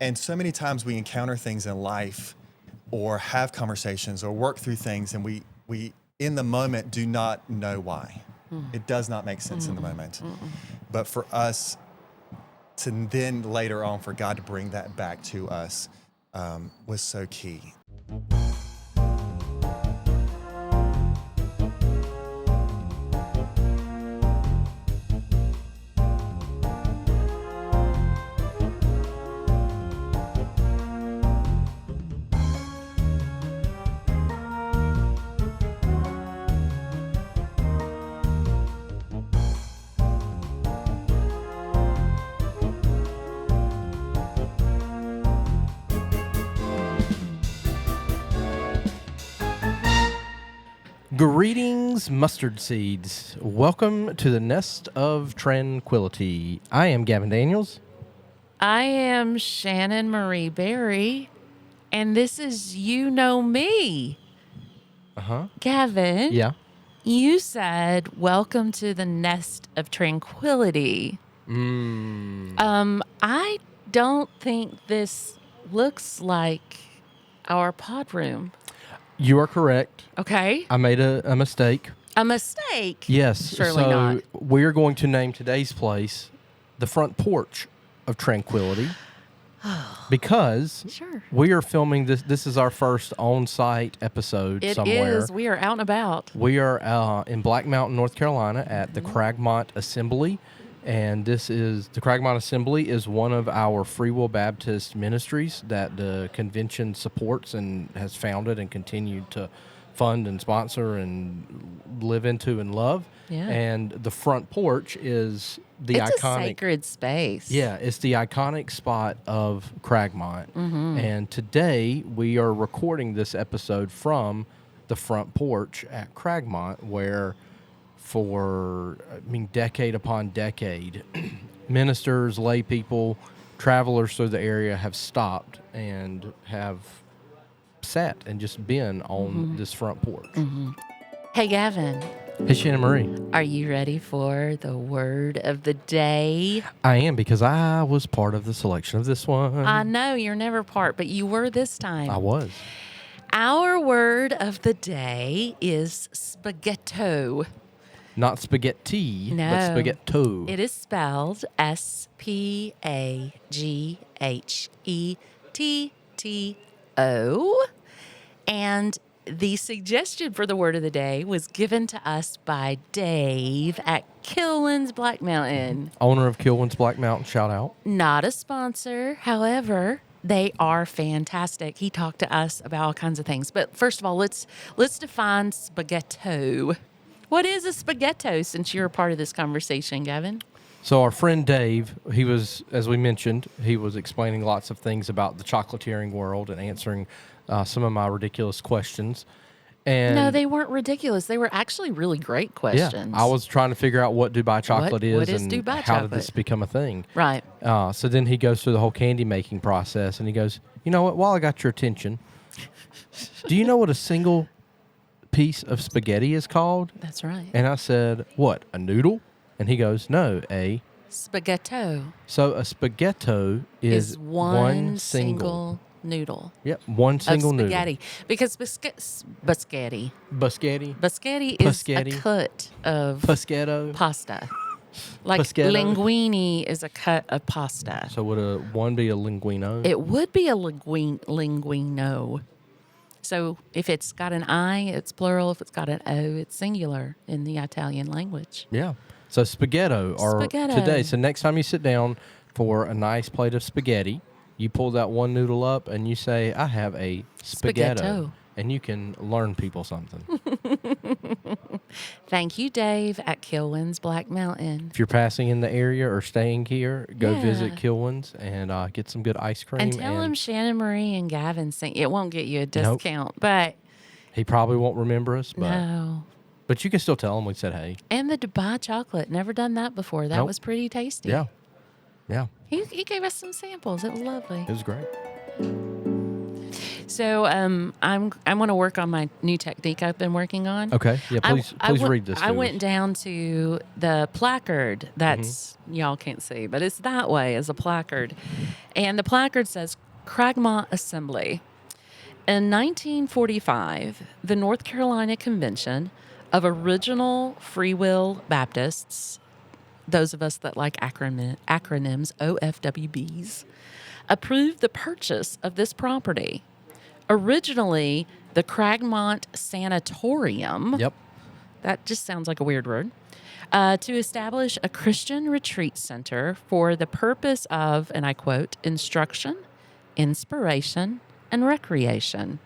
And so many times we encounter things in life or have conversations or work through things, and we in the moment do not know why. It does not make sense in the moment. But for us to then later on, for God to bring that back to us was so key. Greetings, mustard seeds. Welcome to the Nest of Tranquility. I am Gavin Daniels. I am Shannon Marie Berry, and this is You Know Me. Gavin. Yeah. You said, welcome to the Nest of Tranquility. I don't think this looks like our pod room. You are correct. Okay. I made a mistake. A mistake? Yes. Surely so not. We're going to name today's place the Front Porch of Tranquility because Sure. we are filming this. This is our first on-site episode It somewhere. is. We are out and about. We are in Black Mountain, North Carolina at the Cragmont Assembly. And the Cragmont Assembly is one of our Free Will Baptist ministries that the convention supports and has founded and continued to fund and sponsor and live into and love. Yeah. And the Front Porch is the It's iconic. a sacred space. Yeah, it's the iconic spot of Cragmont. And today we are recording this episode from the Front Porch at Cragmont, where for, decade upon decade, ministers, lay people, travelers through the area have stopped and have sat and just been on this front porch. Hey, Gavin, Hey, Shannon Marie. are you ready for the word of the day? I am, because I was part of the selection of this one. I know you're never part, but you were this time. I was. Our word of the day is spaghetto. Not spaghetti, but No. spaghetto. It is spelled S-P-A-G-H-E-T-T-O. And the suggestion for the word of the day was given to us by Dave at Katelyn's Black Mountain. Owner of Katelyn's Black Mountain, shout out. Not a sponsor, however, they are fantastic. He talked to us about all kinds of things. But first of all, let's define spaghetto. What is a spaghetto, since you're a part of this conversation, Gavin? So our friend Dave, he was, as we mentioned, he was explaining lots of things about the chocolatiering world and answering some of my ridiculous questions. And No, they weren't ridiculous. They were actually really great questions. I was trying to figure out what Dubai chocolate is what is and Dubai how did chocolate? this become a thing. Right. So then he goes through the whole candy making process, and he goes, you know what, while I got your attention, do you know what a single piece of spaghetti is called? That's right. And I said, what, a noodle? And he goes, no, a... Spaghetto So a spaghetto is one single noodle. Yep, one single of noodle. spaghetti. Because biscotti Biscotti. is Pescetti. a cut of Pescetto. pasta. Like Pescetto. linguine is a cut of pasta. So would one be a linguino? It would be a linguino. So if it's got an I, it's plural. If it's got an O, it's singular in the Italian language. Yeah. So spaghetto are Spaghetto. today. So next time you sit down for a nice plate of spaghetti, you pull that one noodle up and you say, I have a spaghetto. Spaghetto. And you can learn people something. Thank you, Dave, at Katelyn's Black Mountain. If you're passing in the area or staying here, go Yeah. visit Katelyn's and get some good ice cream. And tell him Shannon Marie and Gavin sing. It won't get you a Nope. discount, but He probably won't remember us, but no. but you can still tell him we said hey. And the Dubai chocolate. Never done that before. That Nope. was pretty tasty. Yeah. Yeah. He gave us some samples. It was lovely. It was great. So I'm going to work on my new technique I've been working on. Okay. Yeah, please read this to I us. went down to the placard that's, y'all can't see, but it's that way as a placard. And the placard says Cragmont Assembly. In 1945, the North Carolina Convention of Original Free Will Baptists, those of us that like acronyms, OFWBs, approved the purchase of this property. Originally, the Cragmont Sanatorium. Yep. That just sounds like a weird word. To establish a Christian retreat center for the purpose of, and I quote, instruction, inspiration, and recreation.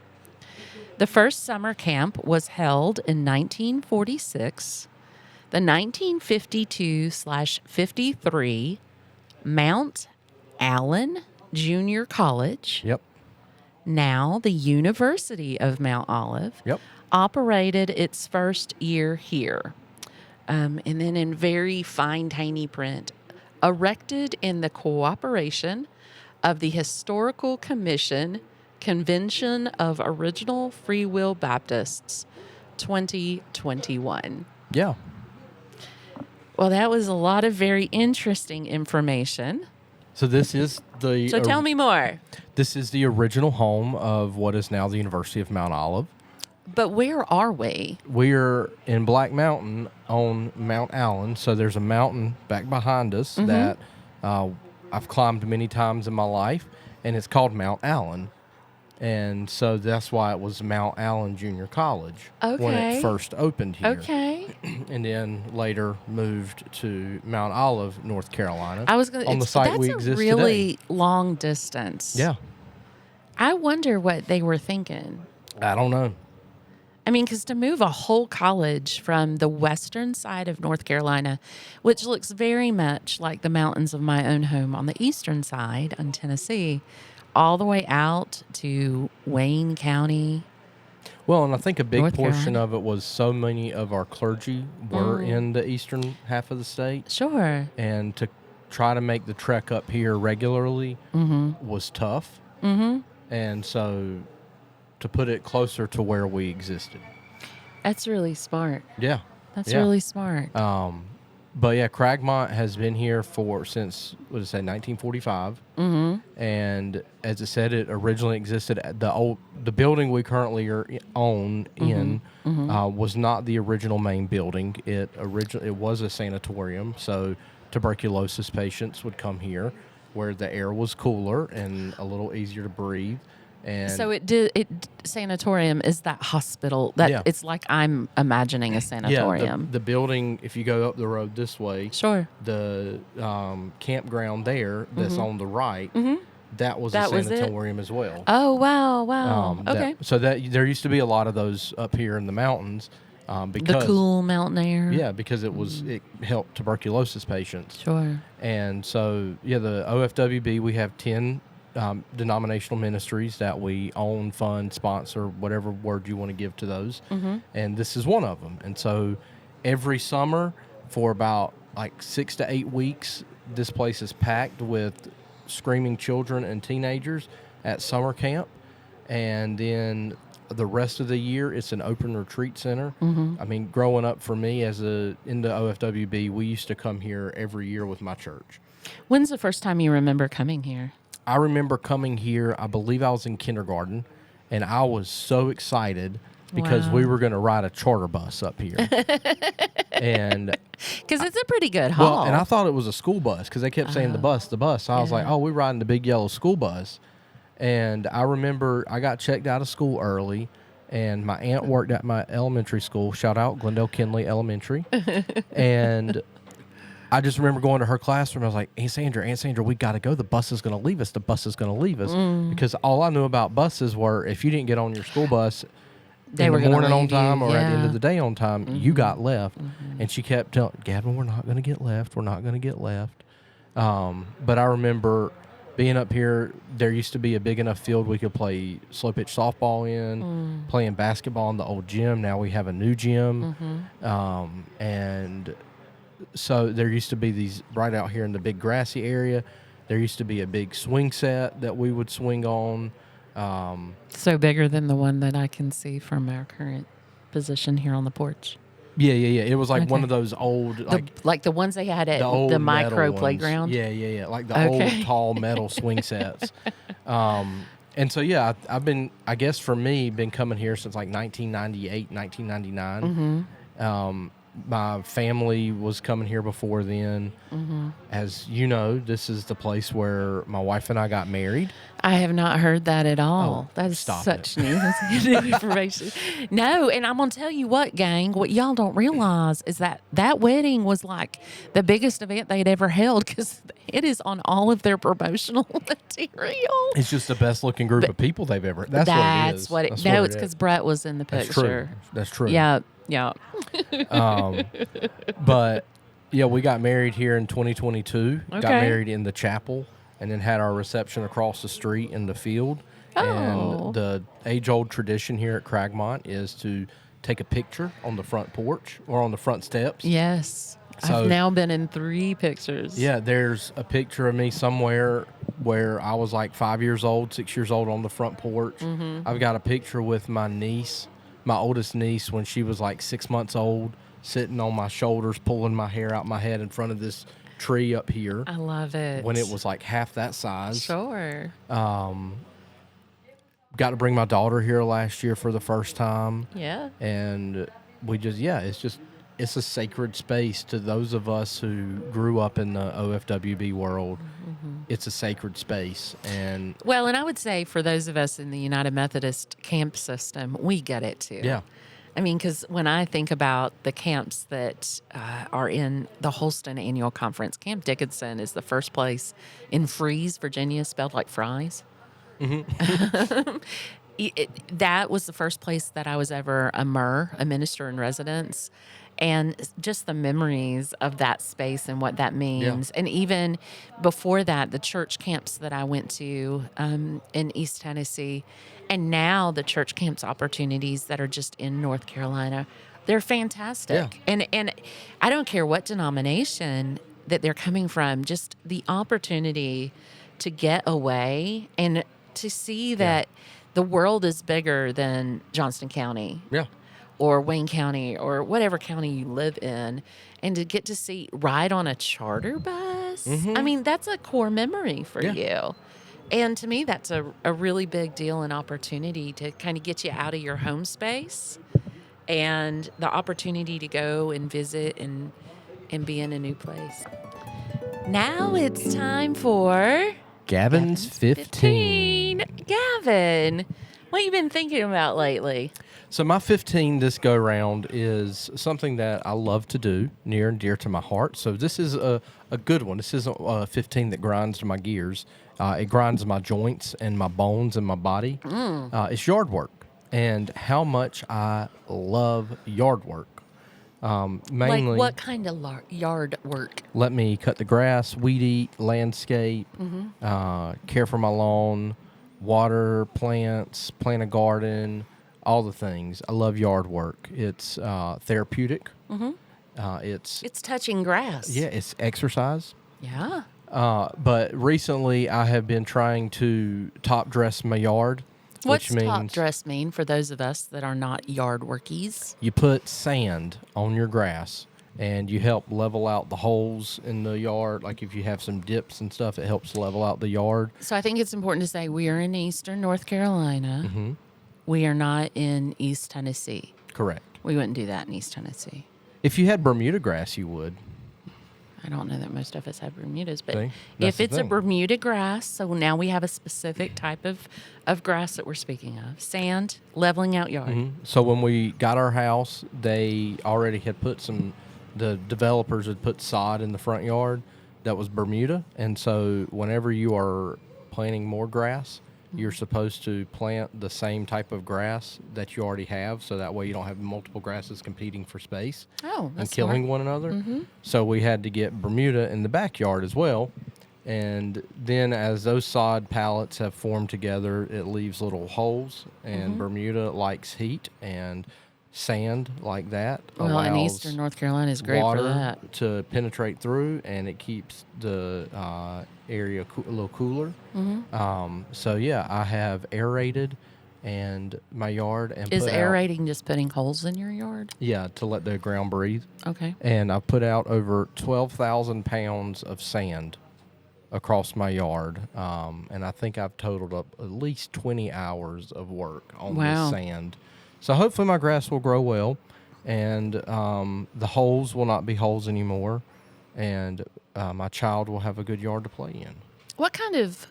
The first summer camp was held in 1946. The 1952/53 Mount Allen Junior College, Yep. now the University of Mount Olive, Yep. operated its first year here. And then in very fine, tiny print, erected in the cooperation of the Historical Commission Convention of Original Free Will Baptists, 2021. Yeah. Well, that was a lot of very interesting information. So this is the. So tell me more. This is the original home of what is now the University of Mount Olive. But where are we? We're in Black Mountain on Mount Allen. So there's a mountain back behind us that I've climbed many times in my life, and it's called Mount Allen. And so that's why it was Mount Allen Junior College when Okay. it first opened here. Okay. And then later moved to Mount Olive, North Carolina. I was going on the site we that's exist a really today. long distance. Yeah. I wonder what they were thinking. I don't know. I mean, because to move a whole college from the western side of North Carolina, which looks very much like the mountains of my own home on the eastern side in Tennessee, all the way out to Wayne County. Well, and I think a big North portion Carolina. of it was so many of our clergy were in the eastern half of the state. Sure. And to try to make the trek up here regularly was tough. And so to put it closer to where we existed. That's really smart. Yeah. That's Yeah. really smart. But yeah, Cragmont has been here since, what did it say, 1945. And as it said, it originally existed at the building we currently are in was not the original main building. It was a sanatorium, so tuberculosis patients would come here, where the air was cooler and a little easier to breathe. And So sanatorium is that hospital that Yeah. it's like I'm imagining a sanatorium. Yeah, the building, if you go up the road this way, Sure. the campground there that's on the right, that was That a was it? sanatorium as well. Oh wow. Okay. So there used to be a lot of those up here in the mountains because The cool mountain air. yeah, because it helped tuberculosis patients. Sure. And so the OFWB, we have 10 denominational ministries that we own, fund, sponsor, whatever word you want to give to those. And this is one of them. And so every summer for about like 6 to 8 weeks, this place is packed with screaming children and teenagers at summer camp. And then the rest of the year, it's an open retreat center. I mean, growing up for me in the OFWB, we used to come here every year with my church. When's the first time you remember coming here? I remember coming here, I believe I was in kindergarten, and I was so excited because we were going to ride a charter bus up here. And Because it's a pretty good haul. well, and I thought it was a school bus because they kept saying the bus. So I was like, oh, we're riding the big yellow school bus. And I remember I got checked out of school early, and my aunt worked at my elementary school. Shout out Glendale Kinley Elementary. And I just remember going to her classroom. I was like, Aunt Sandra, we got to go. The bus is going to leave us. Because all I knew about buses were if you didn't get on your school bus They in were the gonna morning on leave you, time or at the end yeah. of the day on time, you got left. And she kept telling Gavin, we're not going to get left. But I remember being up here, there used to be a big enough field we could play slow pitch softball in, playing basketball in the old gym. Now we have a new gym. And so there used to be these right out here in the big grassy area. There used to be a big swing set that we would swing on. So bigger than the one that I can see from our current position here on the porch. Yeah. It was like one Okay. of those old, Like the ones they had at the old the metal micro ones. playground. Yeah. Like the Okay. old tall metal swing sets. And so, yeah, I've been, I guess for me, been coming here since like 1998, 1999. My family was coming here before then. As you know, this is the place where my wife and I got married. I have not heard that at all. Oh, That is stop such new information. No, and I'm going to tell you what, gang, what y'all don't realize is that that wedding was like the biggest event they'd ever held because it is on all of their promotional material. It's just the best looking group of people they've ever. That's what it is. What it I no, swear it's it because is. Brett was in the That's picture. true. That's true. Yeah. But yeah, we got married here in 2022. Got Okay. married in the chapel, and then had our reception across the street in the field. Oh. And the age-old tradition here at Cragmont is to take a picture on the front porch or on the front steps. Yes. So- I've now been in 3 pictures. Yeah, there's a picture of me somewhere where I was like 5 years old, 6 years old on the front porch. I've got a picture with my niece, my oldest niece, when she was like 6 months old, sitting on my shoulders, pulling my hair out my head in front of this tree up here I love it. when it was like half that size. Sure. Got to bring my daughter here last year for the first time. Yeah. And we just, it's a sacred space to those of us who grew up in the OFWB world. It's a sacred space. And Well, and I would say for those of us in the United Methodist camp system, we get it too. yeah, I mean, because when I think about the camps that are in the Holston Annual Conference, Camp Dickinson is the first place in Fries, Virginia, spelled like fries. That was the first place that I was ever a minister in residence. And just the memories of that space and what that means. And even before that, the church camps that I went to in East Tennessee, and now the church camps opportunities that are just in North Carolina, they're fantastic. And I don't care what denomination that they're coming from, just the opportunity to get away and to see that the world is bigger than Johnston County. yeah. Or Wayne County or whatever county you live in, and to get to ride on a charter bus. I mean, that's a core memory for you. And to me, that's a really big deal and opportunity to kind of get you out of your home space and the opportunity to go and visit and be in a new place. Now it's time for Gavin's 15. Gavin, what have you been thinking about lately? So my 15 this go round is something that I love to do, near and dear to my heart. So this is a good one. This isn't a 15 that grinds my gears. It grinds my joints and my bones and my body. It's yard work, and how much I love yard work. Mainly, Like what kind of yard work? let me cut the grass, weed eat, landscape, care for my lawn, water plants, plant a garden, all the things. I love yard work. It's therapeutic. It's touching grass. it's exercise. Yeah. But recently, I have been trying to top dress my yard, What's which means top dress mean for those of us that are not yard workies? you put sand on your grass and you help level out the holes in the yard. Like if you have some dips and stuff, it helps level out the yard. So I think it's important to say we are in Eastern North Carolina. We are not in East Tennessee. Correct. We wouldn't do that in East Tennessee. If you had Bermuda grass, you would. I don't know that most of us have Bermudas, but See? That's if the it's a thing. Bermuda grass, so now we have a specific type of grass that we're speaking of. Sand, leveling out yard. So when we got our house, they already had put the developers had put sod in the front yard that was Bermuda. And so whenever you are planting more grass, you're supposed to plant the same type of grass that you already have, so that way you don't have multiple grasses competing for space Oh, and that's killing smart. one another. So we had to get Bermuda in the backyard as well. And then as those sod pallets have formed together, it leaves little holes, and Bermuda likes heat. And sand like that Well, in allows eastern North Carolina is great water for that. to penetrate through, and it keeps the area a little cooler. So yeah, I have aerated and my yard and Is put aerating just putting holes in your yard? to let the ground breathe. Okay. And I put out over 12,000 pounds of sand across my yard, and I think I've totaled up at least 20 hours of work on Wow. this sand. So hopefully my grass will grow well, and the holes will not be holes anymore, and my child will have a good yard to play in. What kind of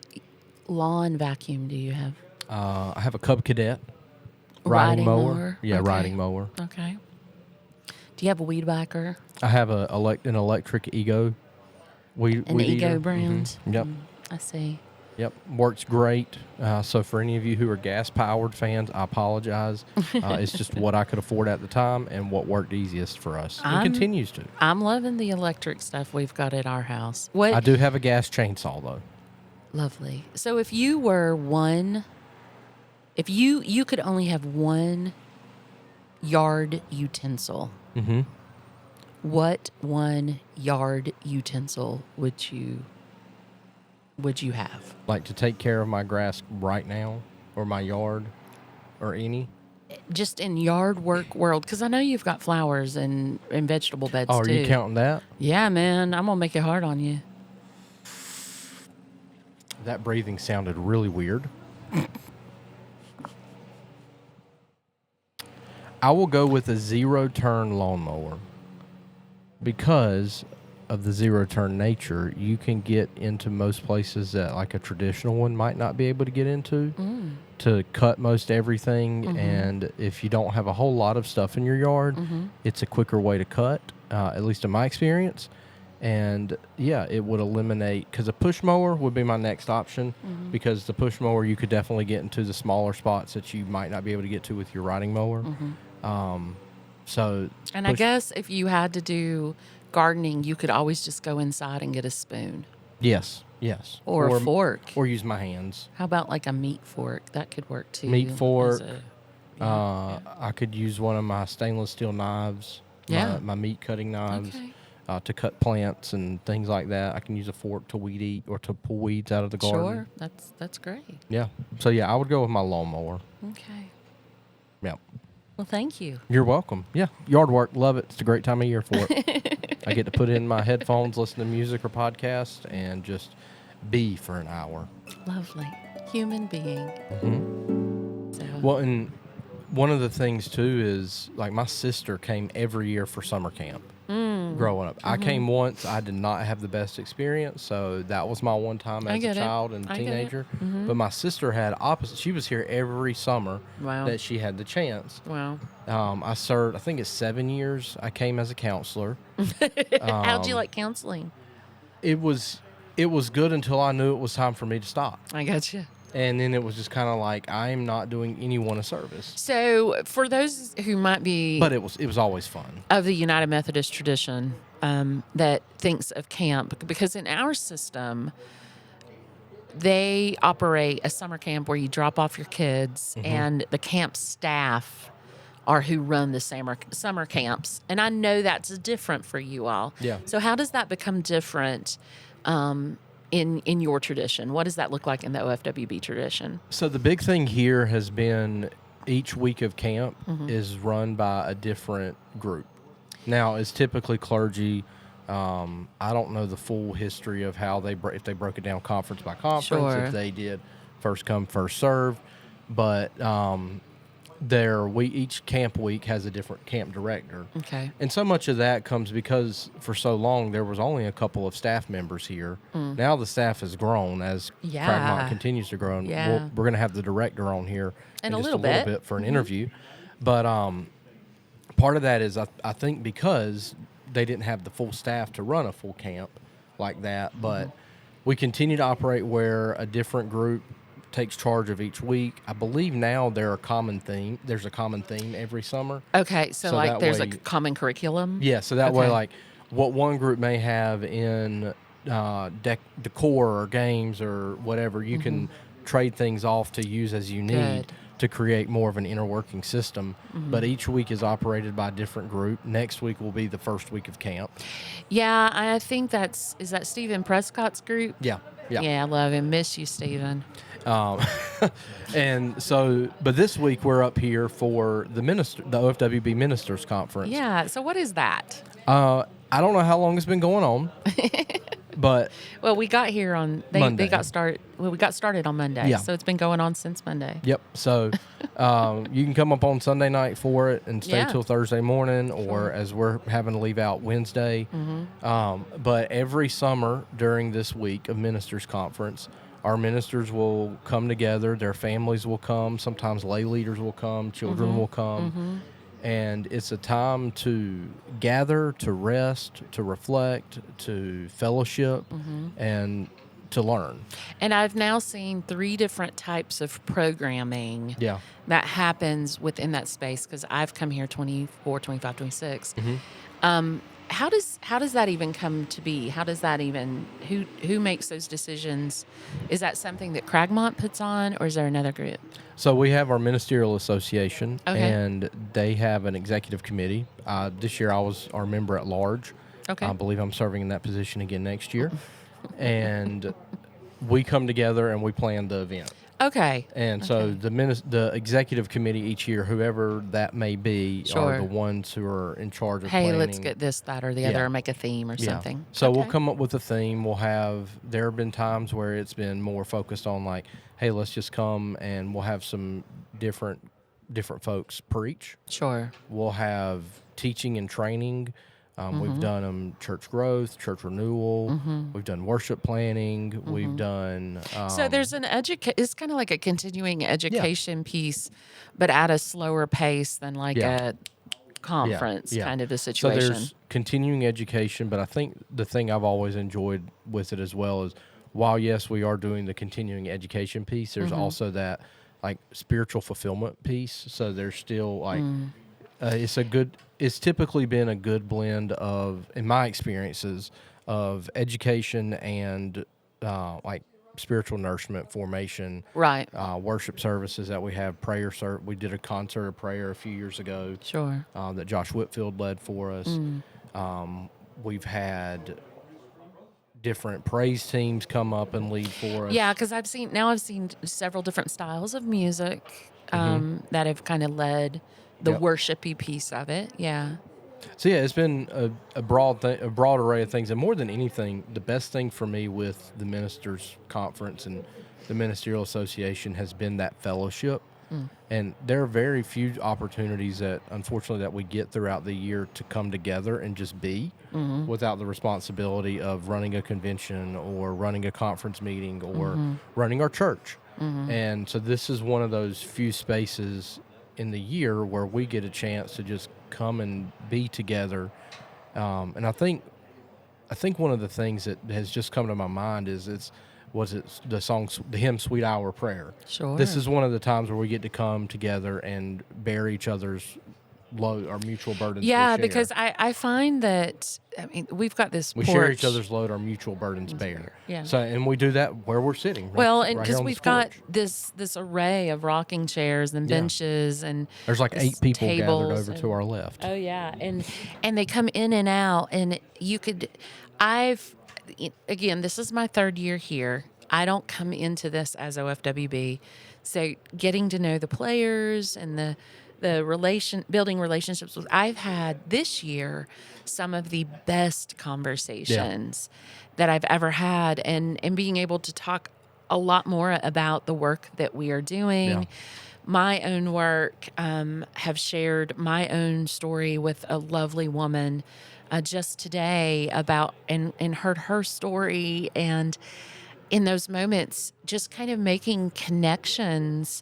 lawn vacuum do you have? I have a Cub Cadet Riding mower? Yeah, Okay. riding mower. Okay. Do you have a weed whacker? I have an electric Ego weed An Ego eater. brand? Yep. I see. Yep, works great. So for any of you who are gas-powered fans, I apologize. It's just what I could afford at the time and what worked easiest for us, and continues to. I'm loving the electric stuff we've got at our house. What? I do have a gas chainsaw, though. Lovely. So if you were if you could only have one yard utensil, Mm-hmm. what one yard utensil would you have? Like to take care of my grass right now, or my yard, or any. Just in yard work world, because I know you've got flowers and vegetable beds Oh, are too. you counting that? Yeah, man. I'm gonna make it hard on you. That breathing sounded really weird. I will go with a zero-turn lawnmower. Because of the zero-turn nature, you can get into most places that like a traditional one might not be able to get into to cut most everything. And if you don't have a whole lot of stuff in your yard, it's a quicker way to cut, at least in my experience. And yeah, it would eliminate, because a push mower would be my next option, because the push mower you could definitely get into the smaller spots that you might not be able to get to with your riding mower. And I guess if you had to do gardening, you could always just go inside and get a spoon yes, or a fork. or use my hands. How about like a meat fork? That could work too. Meat as fork. a- I could use one of my stainless steel knives, Yeah. my meat cutting knives, Okay. to cut plants and things like that. I can use a fork to weed eat or to pull weeds out of the garden. Sure, that's great. Yeah. So yeah, I would go with my lawnmower. Okay. Yeah. Well, thank you. You're welcome. Yeah. Yard work, love it. It's a great time of year for it. I get to put in my headphones, listen to music or podcast, and just be for an hour. Lovely human being. So, Well, and one of the things too is like my sister came every year for summer camp growing up. I came once. I did not have the best experience, so that was my one time I as a get it. child and I get it. teenager. But my sister had opposite. She was here every summer Wow. that she had the chance. wow. I served, I think it's 7 years. I came as a counselor. How'd you like counseling? It was good until I knew it was time for me to stop. I got you. And then it was just kind of like, I am not doing anyone a service. So, for those who might be But it was always fun. of the United Methodist tradition that thinks of camp, because in our system, they operate a summer camp where you drop off your kids, and the camp staff are who run the summer camps. And I know that's different for you all. Yeah. So how does that become different in your tradition? What does that look like in the OFWB tradition? So the big thing here has been each week of camp is run by a different group. Now, it's typically clergy. I don't know the full history of how if they broke it down conference by conference, Sure. if they did first come, first served. But each camp week has a different camp director. Okay. And so much of that comes because for so long there was only a couple of staff members here. Now the staff has grown as Yeah. Cragmont continues to grow. And Yeah. we're going to have the director on here In a just little a little bit. bit for an interview. But part of that is I think because they didn't have the full staff to run a full camp like that. But we continue to operate where a different group takes charge of each week. I believe now there's a common theme every summer. Okay, so So like that there's way- a common curriculum? Yeah, so that way, Okay. like, what one group may have in decor or games or whatever, you can trade things off to use as you need. Good. to create more of an inner working system. But each week is operated by a different group. Next week will be the first week of camp. Yeah, I think is that Stephen Prescott's group? Yeah. Yeah, I love him. Miss you, Stephen. And so, but this week we're up here for the OFWB Ministers Conference. Yeah. So what is that? I don't know how long it's been going on, but Well, we got here on Monday. They got started. Well, we got started on Monday. Yeah. So it's been going on since Monday. yep. So you can come up on Sunday night for it and stay Yeah. till Thursday morning, or as we're having to leave out Wednesday. But every summer during this week of Ministers Conference, our ministers will come together. Their families will come. Sometimes lay leaders will come. Children will come. And it's a time to gather, to rest, to reflect, to fellowship, and to learn. And I've now seen 3 different types of programming Yeah. that happens within that space, because I've come here 24, 25, 26. How does that even come to be? How does that even, who makes those decisions? Is that something that Cragmont puts on, or is there another group? So we have our ministerial association, Okay. and they have an executive committee. This year I was our member at large. Okay. I believe I'm serving in that position again next year. And we come together and we plan the event. Okay. And so the executive committee each year, whoever that may be, Sure. are the ones who are in charge of Hey, planning. let's get this, that, or the other, Yeah. or make a theme or something. So we'll Okay. come up with a theme. There have been times where it's been more focused on like, hey, let's just come and we'll have some different folks preach. Sure. We'll have teaching and training. We've done church growth, church renewal. We've done worship planning. We've done. So there's an it's kind of like a continuing education piece, but at a slower pace than like Yeah. a conference Yeah. kind of a So situation. there's continuing education, but I think the thing I've always enjoyed with it as well is, while yes, we are doing the continuing education piece, there's also that like spiritual fulfillment piece. So there's still like it's typically been a good blend of, in my experiences, of education and like spiritual nourishment, formation, Right. worship services that we have, we did a concert of prayer a few years ago. Sure. That Josh Whitfield led for us. We've had different praise teams come up and lead for us. Yeah, because I've seen several different styles of music that have kind of led the Yep. worshipy piece of it. Yeah. So yeah, it's been a broad array of things, and more than anything, the best thing for me with the ministers' conference and the ministerial association has been that fellowship. And there are very few opportunities that, unfortunately, that we get throughout the year to come together and just be without the responsibility of running a convention or running a conference meeting or running our church. And so this is one of those few spaces in the year where we get a chance to just come and be together. And I think one of the things that has just come to my mind is the hymn "Sweet Hour of Prayer." Sure. This is one of the times where we get to come together and bear each other's load, our mutual burdens. Yeah, we share. because I find that, I mean, we've got this we porch. share each other's load, our mutual burdens bear. Yeah. So, and we do that where we're sitting. Right, Well, and right because here on we've this got porch. this array of rocking chairs and Yeah. benches and There's like this 8 people gathered tables over and- to our left. Oh yeah, and they come in and out, and again, this is my 3rd year here. I don't come into this as OFWB, so getting to know the players and the building relationships with. I've had this year some of the best conversations that I've ever had, and being able to talk a lot more about the work that we are doing. Yeah. My own work, have shared my own story with a lovely woman just today about and heard her story, and in those moments just kind of making connections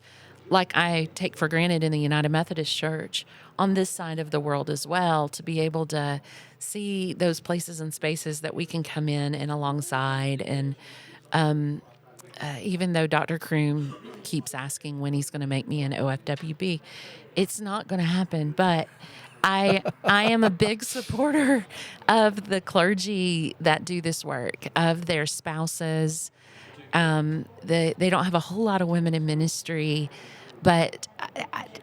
like I take for granted in the United Methodist Church on this side of the world as well, to be able to see those places and spaces that we can come in and alongside. And even though Dr. Kroom keeps asking when he's going to make me an OFWB, it's not going to happen. But I am a big supporter of the clergy that do this work, of their spouses. They don't have a whole lot of women in ministry, But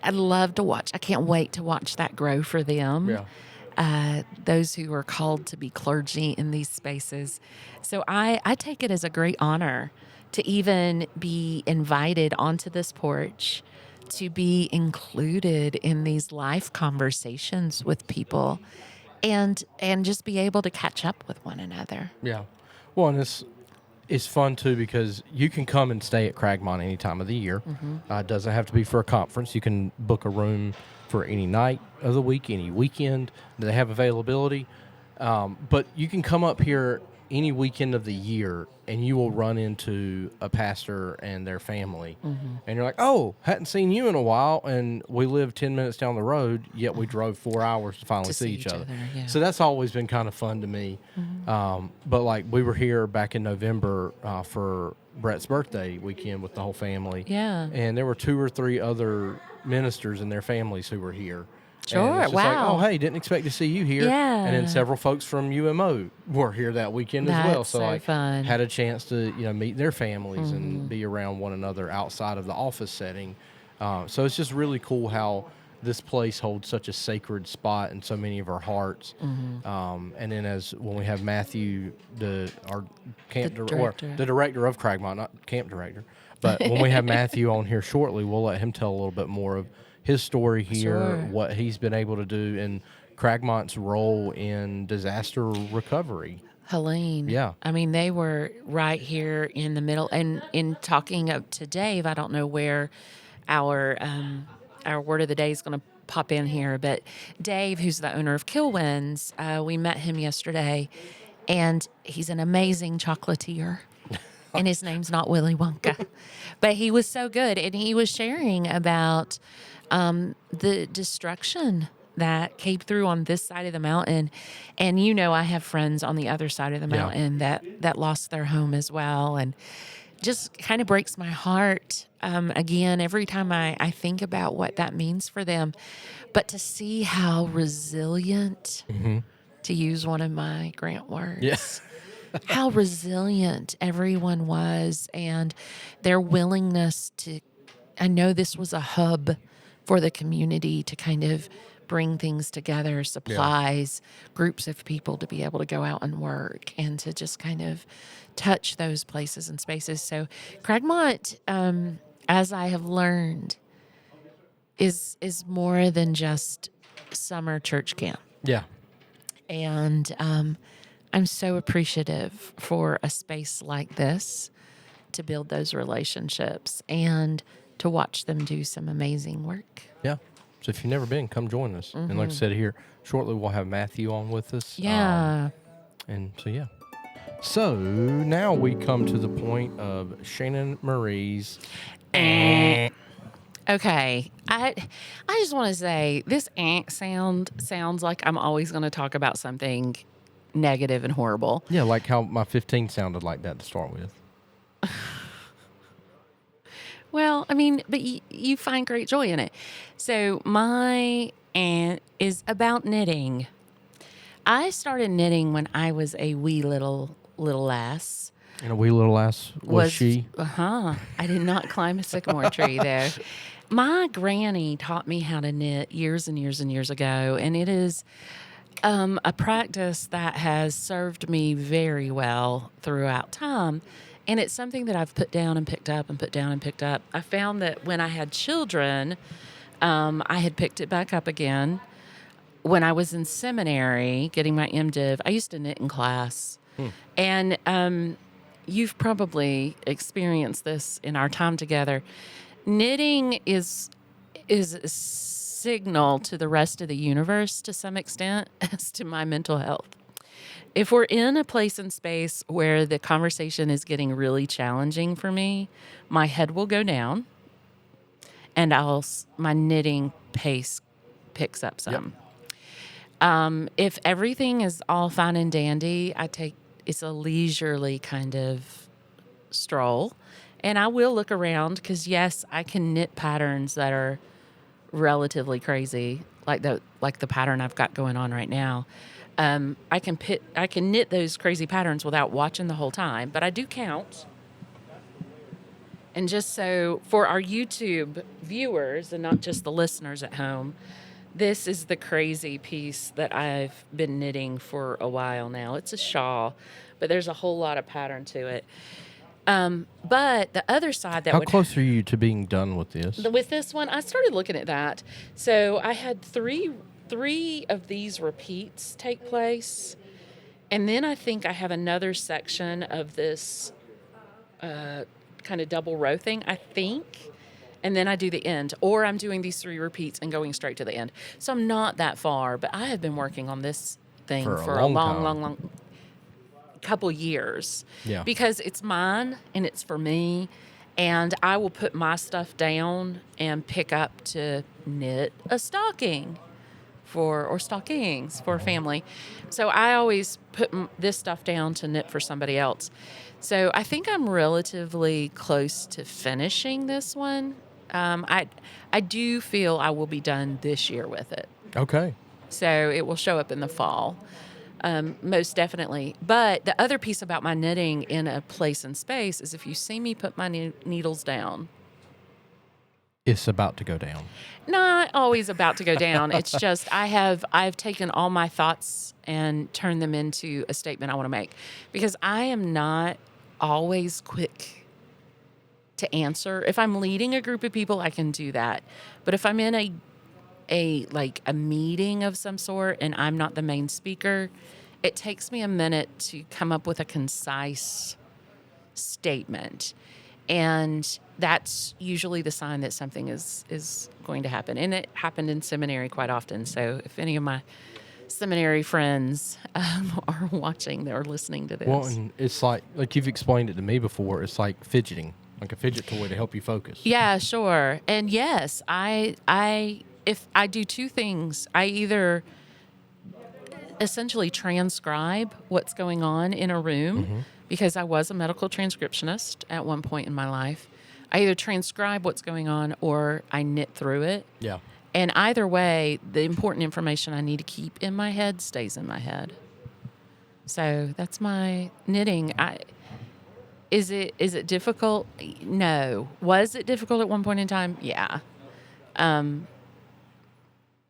I love to watch. I can't wait to watch that grow for them. Yeah. Those who are called to be clergy in these spaces. So I take it as a great honor to even be invited onto this porch, to be included in these life conversations with people, and just be able to catch up with one another. Yeah. Well, and it's fun too because you can come and stay at Cragmont any time of the year. It doesn't have to be for a conference. You can book a room for any night of the week, any weekend. They have availability. But you can come up here any weekend of the year and you will run into a pastor and their family. And you're like, oh, hadn't seen you in a while. And we live 10 minutes down the road, yet we drove 4 hours to finally see each other. Yeah. So that's always been kind of fun to me. But like we were here back in November for Brett's birthday weekend with the whole family. Yeah. And there were 2 or 3 other ministers and their families who were here. Sure, And it's just wow. like, oh, hey, didn't expect to see you here. Yeah. And then several folks from UMO were here that weekend as well. That's so fun. Had a chance to, meet their families and be around one another outside of the office setting. So it's just really cool how this place holds such a sacred spot in so many of our hearts. And then when we have Matthew, our camp director. the director of Cragmont, not camp director, but when we have Matthew on here shortly, we'll let him tell a little bit more of his story here, Sure. what he's been able to do, and Cragmont's role in disaster recovery. Helene. Yeah. I mean, they were right here in the middle. And in talking to Dave, I don't know where our word of the day is going to pop in here, but Dave, who's the owner of Kilwins, we met him yesterday, and he's an amazing chocolatier. And his name's not Willy Wonka, but he was so good. And he was sharing about the destruction that came through on this side of the mountain. And I have friends on the other side of the mountain that lost their home as well. And just kind of breaks my heart, again, every time I think about what that means for them. But to see how resilient, to use one of my Grant words, Yes. how resilient everyone was, and their willingness to, I know this was a hub for the community to kind of bring things together, supplies, groups of people to be able to go out and work and to just kind of touch those places and spaces. So Cragmont, as I have learned, is more than just summer church camp. Yeah. And I'm so appreciative for a space like this to build those relationships and to watch them do some amazing work. Yeah. So if you've never been, come join us. And like I said here, shortly we'll have Matthew on with us. Yeah. And so, yeah. So now we come to the point of Shannon Marie's. Okay. I just want to say this sound sounds like I'm always going to talk about something negative and horrible. Yeah, like how my 15 sounded like that to start with. Well, I mean, but you find great joy in it. So my aunt is about knitting. I started knitting when I was a wee little lass. And a wee little ass was she? I did not climb a sycamore tree there. My granny taught me how to knit years and years and years ago, and it is a practice that has served me very well throughout time. And it's something that I've put down and picked up and put down and picked up. I found that when I had children, I had picked it back up again. When I was in seminary getting my MDiv, I used to knit in class. And you've probably experienced this in our time together. Knitting is a signal to the rest of the universe to some extent as to my mental health. If we're in a place and space where the conversation is getting really challenging for me, my head will go down and my knitting pace picks up some. If everything is all fine and dandy, it's a leisurely kind of stroll. And I will look around because, yes, I can knit patterns that are relatively crazy, like the pattern I've got going on right now. I can knit those crazy patterns without watching the whole time, but I do count And just so for our YouTube viewers and not just the listeners at home, this is the crazy piece that I've been knitting for a while now. It's a shawl, but there's a whole lot of pattern to it. But the other side that How close are you to being done with this? with this one, I started looking at that. So I had three of these repeats take place. And then I think I have another section of this kind of double row thing, I think. And then I do the end. Or I'm doing these 3 repeats and going straight to the end. So I'm not that far, but I have been working on this thing for a long couple years. Yeah. Because it's mine and it's for me. And I will put my stuff down and pick up to knit a stocking or stockings for a family. So I always put this stuff down to knit for somebody else. So I think I'm relatively close to finishing this one. I do feel I will be done this year with it. Okay. So it will show up in the fall, most definitely. But the other piece about my knitting in a place and space is if you see me put my needles down, it's about to go down. Not always about to go down. It's just I've taken all my thoughts and turned them into a statement I want to make, because I am not always quick to answer. If I'm leading a group of people, I can do that. But if I'm in a meeting of some sort and I'm not the main speaker, it takes me a minute to come up with a concise statement. And that's usually the sign that something is going to happen. And it happened in seminary quite often. So if any of my seminary friends are watching or listening to this. Well, and it's like you've explained it to me before, it's like fidgeting, like a fidget toy to help you focus. Yeah, sure. And yes, if I do 2 things, I either essentially transcribe what's going on in a room, because I was a medical transcriptionist at one point in my life. I either transcribe what's going on or I knit through it. Yeah. And either way, the important information I need to keep in my head stays in my head. So that's my knitting. Is it difficult? No. Was it difficult at one point in time? Yeah.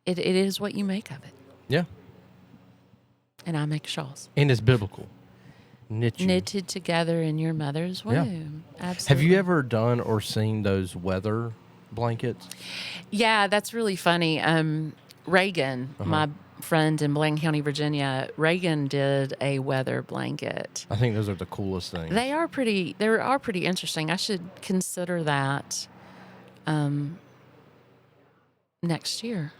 It is what you make of it. Yeah. And I make shawls. And it's biblical. Knitted together in your mother's womb. Yeah. Absolutely. Have you ever done or seen those weather blankets? Yeah, that's really funny. Reagan, my friend in Blaine County, Virginia, Reagan did a weather blanket. I think those are the coolest things. They are pretty interesting. I should consider that next year.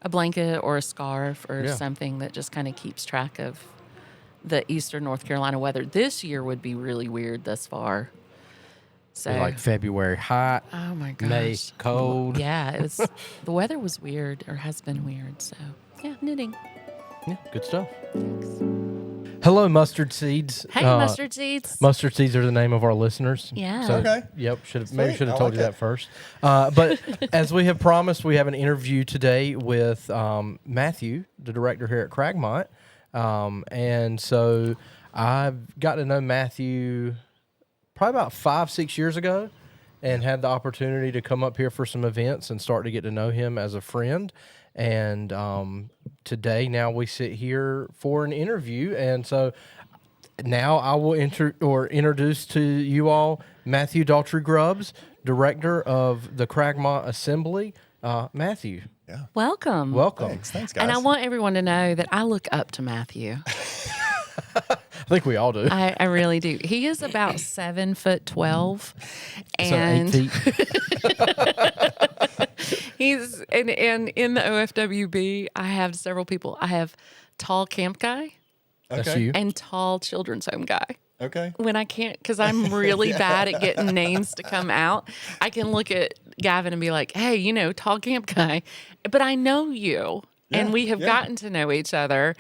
A blanket or a scarf or something that just kind of keeps track of the eastern North Carolina weather. This year would be really weird thus far. So like February hot. Oh my gosh. May cold. Yeah, it was the weather was weird or has been weird. So yeah, knitting. Yeah, good stuff. Thanks. Hello, mustard seeds. Hey, mustard seeds. Mustard seeds are the name of our listeners. Yeah. So, Okay. Yep. Should Sweet. have I told like you it. that first. But as we have promised, we have an interview today with Matthew, the director here at Cragmont. And so I've got to know Matthew probably about 5-6 years ago, and had the opportunity to come up here for some events and start to get to know him as a friend. And today, now we sit here for an interview. And so now I will introduce to you all Matthew Daughtry-Grubbs, director of the Cragmont Assembly. Matthew. Yeah. Welcome. Welcome. Thanks, guys. And I want everyone to know that I look up to Matthew. I think we all do. I really do. He is about 7'12", and So 8 feet. he's and in the OFWB. I have several people. I have tall camp guy That's Okay. you. and tall children's home guy. Okay. When I can't, because I'm really bad at getting names to come out, I can look at Gavin and be like, hey, tall camp guy. But I know you, and Yeah, we have yeah. gotten to know each other.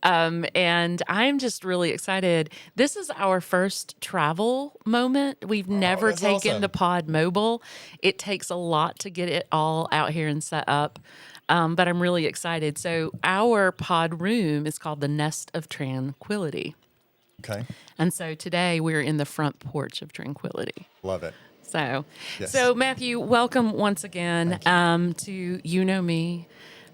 And I'm just really excited. This is our first travel moment. We've never that's taken awesome. the pod mobile. It takes a lot to get it all out here and set up. But I'm really excited. So our pod room is called the Nest of Tranquility. Okay. And so today we're in the front porch of Tranquility. Love it. So, Yes. so Matthew, welcome once again to You Know Me.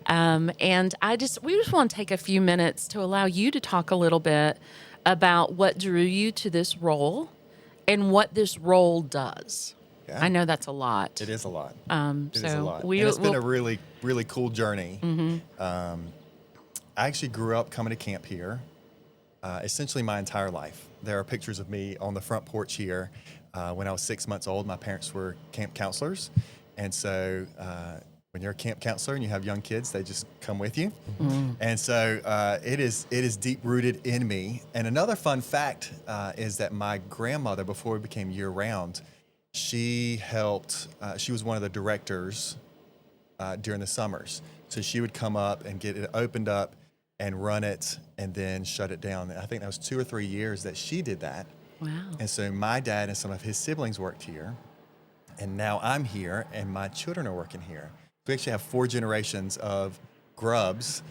And we just want to take a few minutes to allow you to talk a little bit about what drew you to this role and what this role does. Yeah. I know that's a lot. It is a lot. It is a so lot. we- And it's been we'll- a really, really cool journey. I actually grew up coming to camp here essentially my entire life. There are pictures of me on the front porch here. When I was 6 months old, my parents were camp counselors. And so when you're a camp counselor and you have young kids, they just come with you. And so it is deep-rooted in me. And another fun fact is that my grandmother, before we became year-round, she was one of the directors during the summers. So she would come up and get it opened up and run it and then shut it down. And I think that was 2 or 3 years that she did that. Wow. And so my dad and some of his siblings worked here. And now I'm here and my children are working here. We actually have 4 generations of Grubbs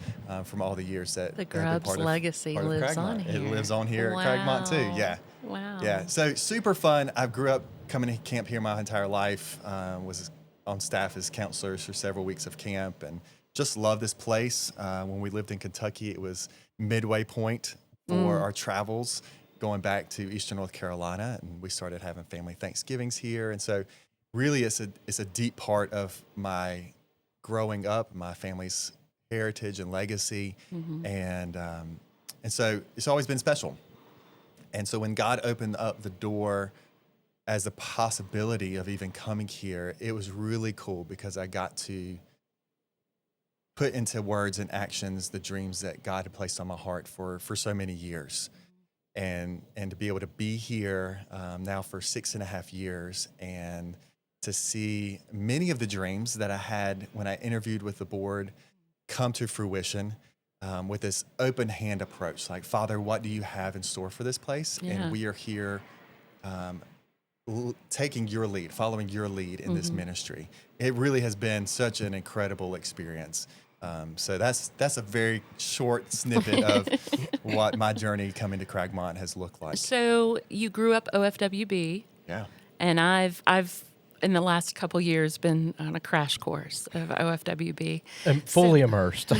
from all the years that The have been Grubbs part of- legacy part of lives on Cragmont. here. It lives on here at Cragmont too. Yeah. Wow. Yeah. So super fun. I grew up coming to camp here my entire life. Was on staff as counselors for several weeks of camp and just love this place. When we lived in Kentucky, it was midway point for our travels going back to Eastern North Carolina, and we started having family Thanksgivings here. And so really it's a deep part of my growing up, my family's heritage and legacy. And so it's always been special. And so when God opened up the door as a possibility of even coming here, it was really cool because I got to put into words and actions the dreams that God had placed on my heart for so many years. And to be able to be here now for 6.5 years and to see many of the dreams that I had when I interviewed with the board come to fruition with this open hand approach, like, Father, what do you have in store for this place? Yeah. And we are here taking your lead, following your lead in this ministry. It really has been such an incredible experience. So that's a very short snippet of what my journey coming to Cragmont has looked like. So you grew up OFWB, Yeah. and I've in the last couple years been on a crash course of OFWB. And fully immersed.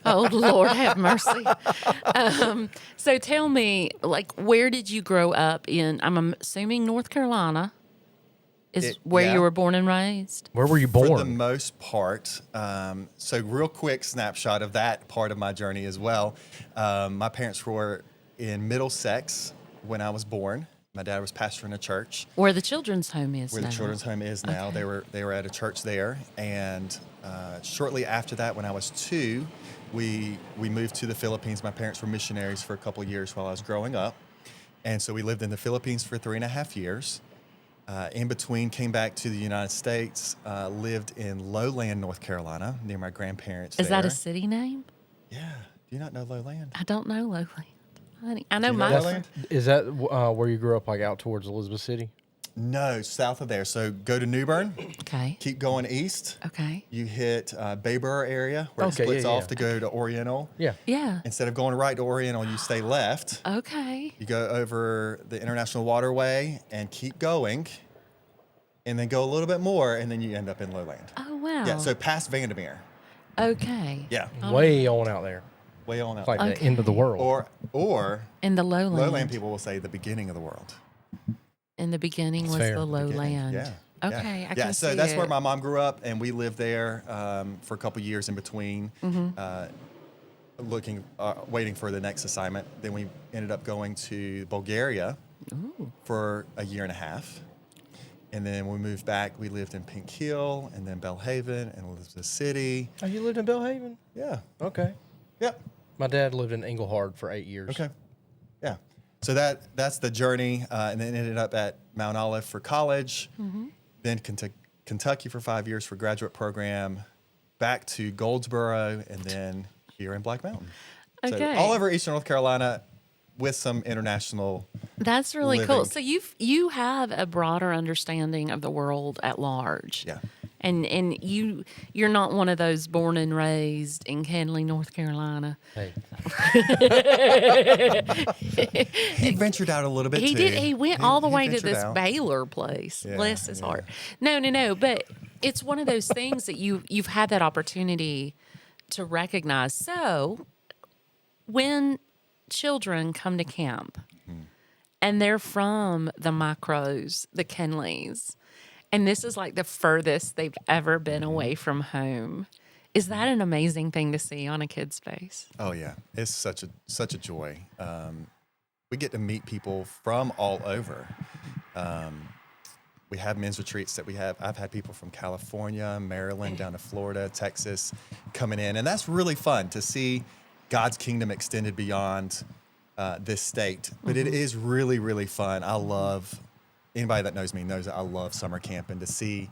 Oh, Lord have mercy. So tell me, like, where did you grow up in? I'm assuming North Carolina is where yeah. you were born and raised. Where were you For the born? most part. So real quick snapshot of that part of my journey as well. My parents were in Middlesex when I was born. My dad was pastoring a church Where the children's home is where now. the children's home is now. Okay. They were at a church there. And shortly after that, when I was 2, we moved to the Philippines. My parents were missionaries for a couple of years while I was growing up. And so we lived in the Philippines for 3.5 years. In between, came back to the United States, lived in Lowland, North Carolina, near my grandparents. Is that there. a city name? Yeah. Do you not know Lowland? I don't know Lowland. Honey, I know Do you know my Lowland? Is that where you grew up, like out towards Elizabeth City? No, south of there. So go to New Bern, Okay. keep going east. Okay. You hit Bayboro area where Okay, it splits yeah, off yeah. to go to Oriental. Yeah. Yeah. Instead of going right to Oriental, you stay left. Okay. You go over the International Waterway and keep going, and then go a little bit more, and then you end up in Lowland. Oh, wow. Yeah, so past Vandermeer. Okay. Yeah, Way on out there. way on out. Like there. the end of the world. Or In the lowland. Lowland people will say the beginning of the world. In the beginning was fair. the The Beginning, lowland. Yeah. Okay, yeah. I Yeah, can so see that's where it. my mom grew up, and we lived there for a couple years in between, waiting for the next assignment. Then we ended up going to Bulgaria for a year and a half. And then when we moved back, we lived in Pink Hill, and then Belhaven, and Elizabeth City. Oh, you lived in Belhaven? Yeah. Okay. Yep. My dad lived in Englehard for 8 years. Okay. Yeah. So that's the journey, and then ended up at Mount Olive for college, then Kentucky for 5 years for graduate program, back to Goldsboro, and then here in Black Mountain. Okay. So all over Eastern North Carolina with some international. That's really cool. living. So you have a broader understanding of the world at large. Yeah. And you're not one of those born and raised in Kenley, North Carolina. Hey, He ventured out a little bit He too. did. He went all the way to ventured this out. Baylor place. Yeah, Bless his yeah. heart. No. But it's one of those things that you've had that opportunity to recognize. So when children come to camp and they're from the Micros, the Kenleys, and this is like the furthest they've ever been away from home, is that an amazing thing to see on a kid's face? Oh yeah, it's such a joy. We get to meet people from all over. We have men's retreats that I've had people from California, Maryland, down to Florida, Texas, coming in, and that's really fun to see God's kingdom extended beyond this state. But it is really, really fun. I love, anybody that knows me knows that I love summer camp, and to see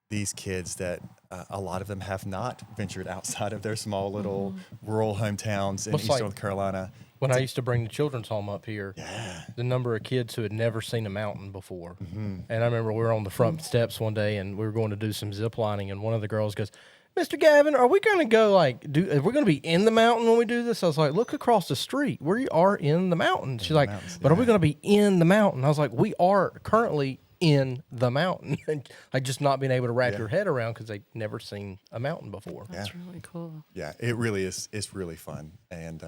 these kids that a lot of them have not ventured outside of their small little rural hometowns in Well, it's East like- North Carolina. when I used to bring the children's home up here, Yeah. the number of kids who had never seen a mountain before. And I remember we were on the front steps one day and we were going to do some zip lining, and one of the girls goes, "Mr. Gavin, are we going to go are we going to be in the mountain when we do this?" I was like, "Look across the street. We are in the mountain." She's like, mountains, "But are we yeah. going to be in the mountain?" I was like, "We are currently in the mountain." And I just not being able to wrap your head around because they've never seen a mountain before. That's really cool. Yeah, it really is. It's really fun, and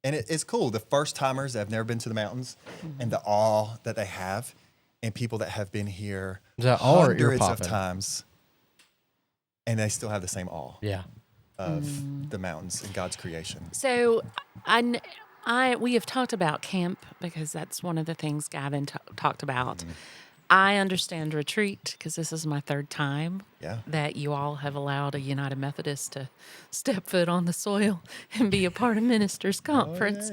it's cool. The first timers that have never been to the mountains, and the awe that they have, and people that have been here Is that awe or ear hundreds of popping? times, and they still have the same awe Yeah. of the mountains and God's creation. So we have talked about camp because that's one of the things Gavin talked about. I understand retreat because this is my third time Yeah. that you all have allowed a United Methodist to step foot on the soil and be a part of Ministers' Conference.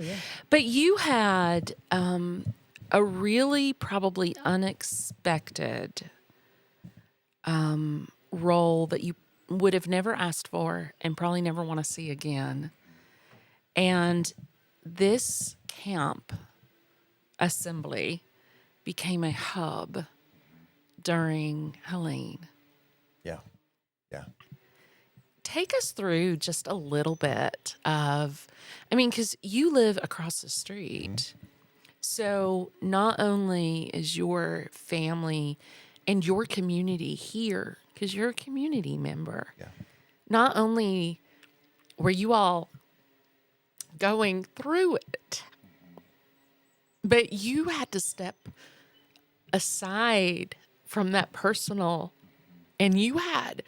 But you had a really probably unexpected role that you would have never asked for and probably never want to see again. And this camp assembly became a hub during Helene. Yeah. Yeah. Take us through just a little bit of, because you live across the street. So not only is your family and your community here, because you're a community member, Yeah. not only were you all going through it, but you had to step aside from that personal, and you had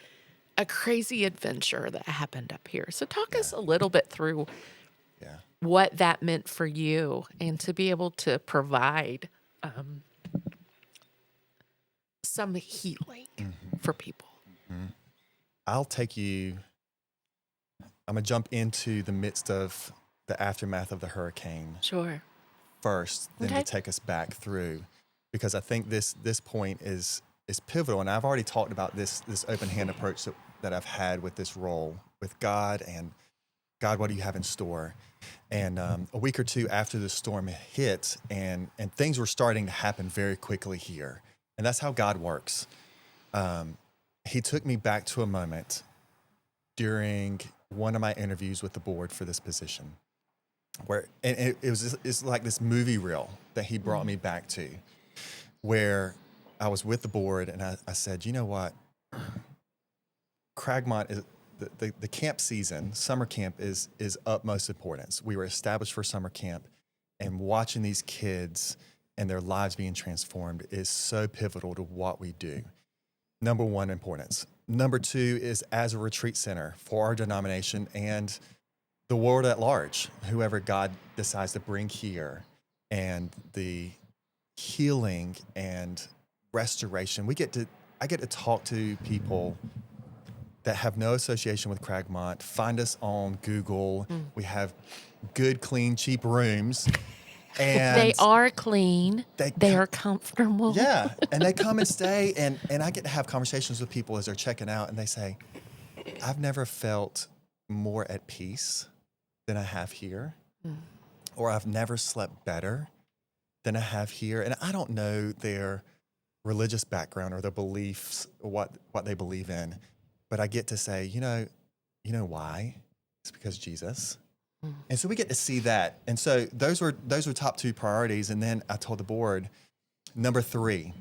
a crazy adventure that happened up here. So talk us a little bit through Yeah. what that meant for you and to be able to provide some healing for people. I'm going to jump into the midst of the aftermath of the hurricane Sure. first, then Okay. to take us back through, because I think this point is pivotal, and I've already talked about this open hand approach that I've had with this role with God, and God, what do you have in store? And a week or two after the storm hit, and things were starting to happen very quickly here, and that's how God works. He took me back to a moment during one of my interviews with the board for this position, where it's like this movie reel that he brought me back to, where I was with the board and I said, you know what, Cragmont is the camp season, summer camp is utmost importance. We were established for summer camp, and watching these kids and their lives being transformed is so pivotal to what we do. Number one, importance. Number two is as a retreat center for our denomination and the world at large, whoever God decides to bring here, and the healing and restoration. I get to talk to people that have no association with Cragmont. Find us on Google. We have good, clean, cheap rooms. And They are clean. They They co- are comfortable. yeah, and they come and stay, and I get to have conversations with people as they're checking out, and they say, I've never felt more at peace than I have here, or I've never slept better than I have here. And I don't know their religious background or their beliefs, what they believe in. But I get to say, you know why? It's because Jesus. And so we get to see that. And so those were top two priorities. And then I told the board, number 3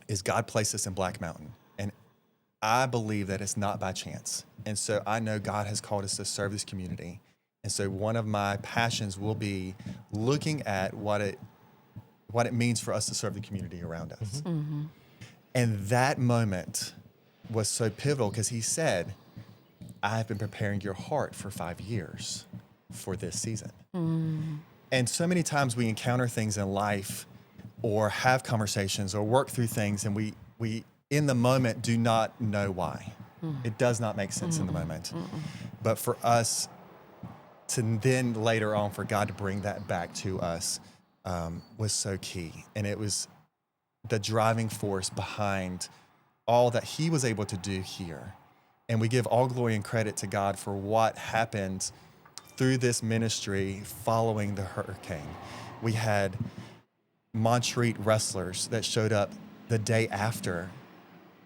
is God placed us in Black Mountain. And I believe that it's not by chance. And so I know God has called us to serve this community. And so one of my passions will be looking at what it means for us to serve the community around us. Mm-hmm. And that moment was so pivotal because he said, I have been preparing your heart for 5 years for this season. Mm. And so many times we encounter things in life or have conversations or work through things and we in the moment do not know why. It does not make sense in the moment. But for us to then later on for God to bring that back to us was so key. And it was the driving force behind all that he was able to do here. And we give all glory and credit to God for what happened through this ministry following the hurricane. We had Moceri wrestlers that showed up the day after,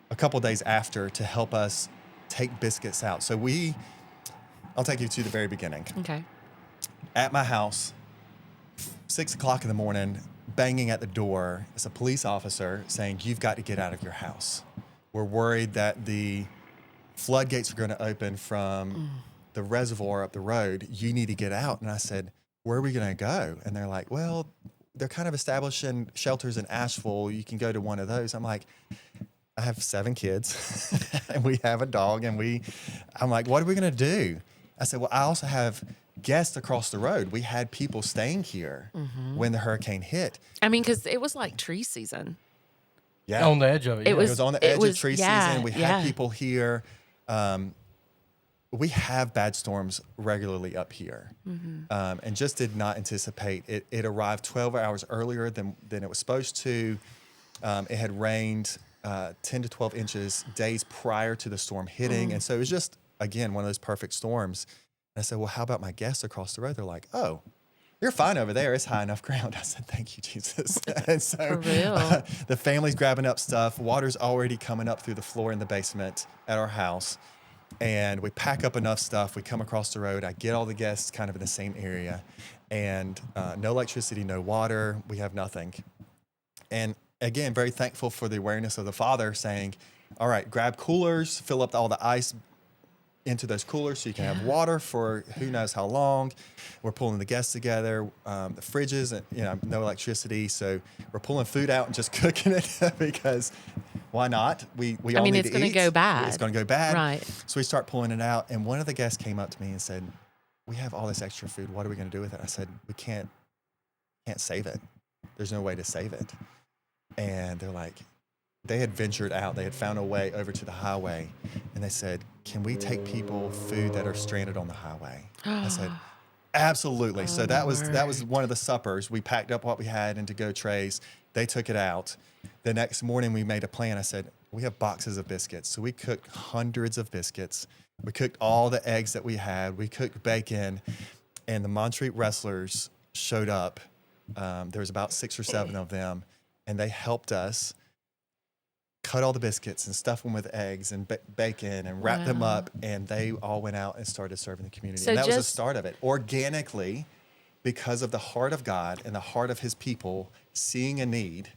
a couple days after, to help us take biscuits out. So I'll take you to the very beginning. Okay. At my house, 6 o'clock in the morning, banging at the door, is a police officer saying, you've got to get out of your house. We're worried that the floodgates are going to open from the reservoir up the road. You need to get out. And I said, where are we going to go? And they're like, well, they're kind of establishing shelters in Asheville. You can go to one of those. I'm like, I have 7 kids and we have a dog I'm like, what are we going to do? I said, well, I also have guests across the road. We had people staying here when the hurricane hit. I mean, because it was like tree season. Yeah. On the edge of it. It was on the edge of tree season. We had yeah. people here. We have bad storms regularly up here, and just did not anticipate it. It arrived 12 hours earlier than it was supposed to. It had rained 10 to 12 inches days prior to the storm hitting, and so it was just, again, one of those perfect storms. And I said, well, how about my guests across the road? They're like, oh, you're fine over there. It's high enough ground. I said, thank you, Jesus. And so For real. The family's grabbing up stuff. Water's already coming up through the floor in the basement at our house. And we pack up enough stuff. We come across the road. I get all the guests kind of in the same area. And no electricity, no water. We have nothing. And again, very thankful for the awareness of the Father saying, all right, grab coolers, fill up all the ice into those coolers so you can have water for who knows how long. We're pulling the guests together, the fridges, and no electricity. So we're pulling food out and just cooking it because why not? We all need to eat. It's going to go bad. It's going to go bad. Right. So we start pulling it out. And one of the guests came up to me and said, we have all this extra food. What are we going to do with it? I said, we can't save it. There's no way to save it. And they're like, they had ventured out. They had found a way over to the highway. And they said, can we take people food that are stranded on the highway? I said, absolutely. So that was one of the suppers. We packed up what we had into to-go trays. They took it out. The next morning we made a plan. I said, we have boxes of biscuits. So we cooked hundreds of biscuits. We cooked all the eggs that we had. We cooked bacon. And the Moceri wrestlers showed up. There was about 6 or 7 of them. And they helped us cut all the biscuits and stuff them with eggs and bacon and wrap them up. And they all went out and started serving the community. So and that was the start of it. Organically, because of the heart of God and the heart of his people seeing a need,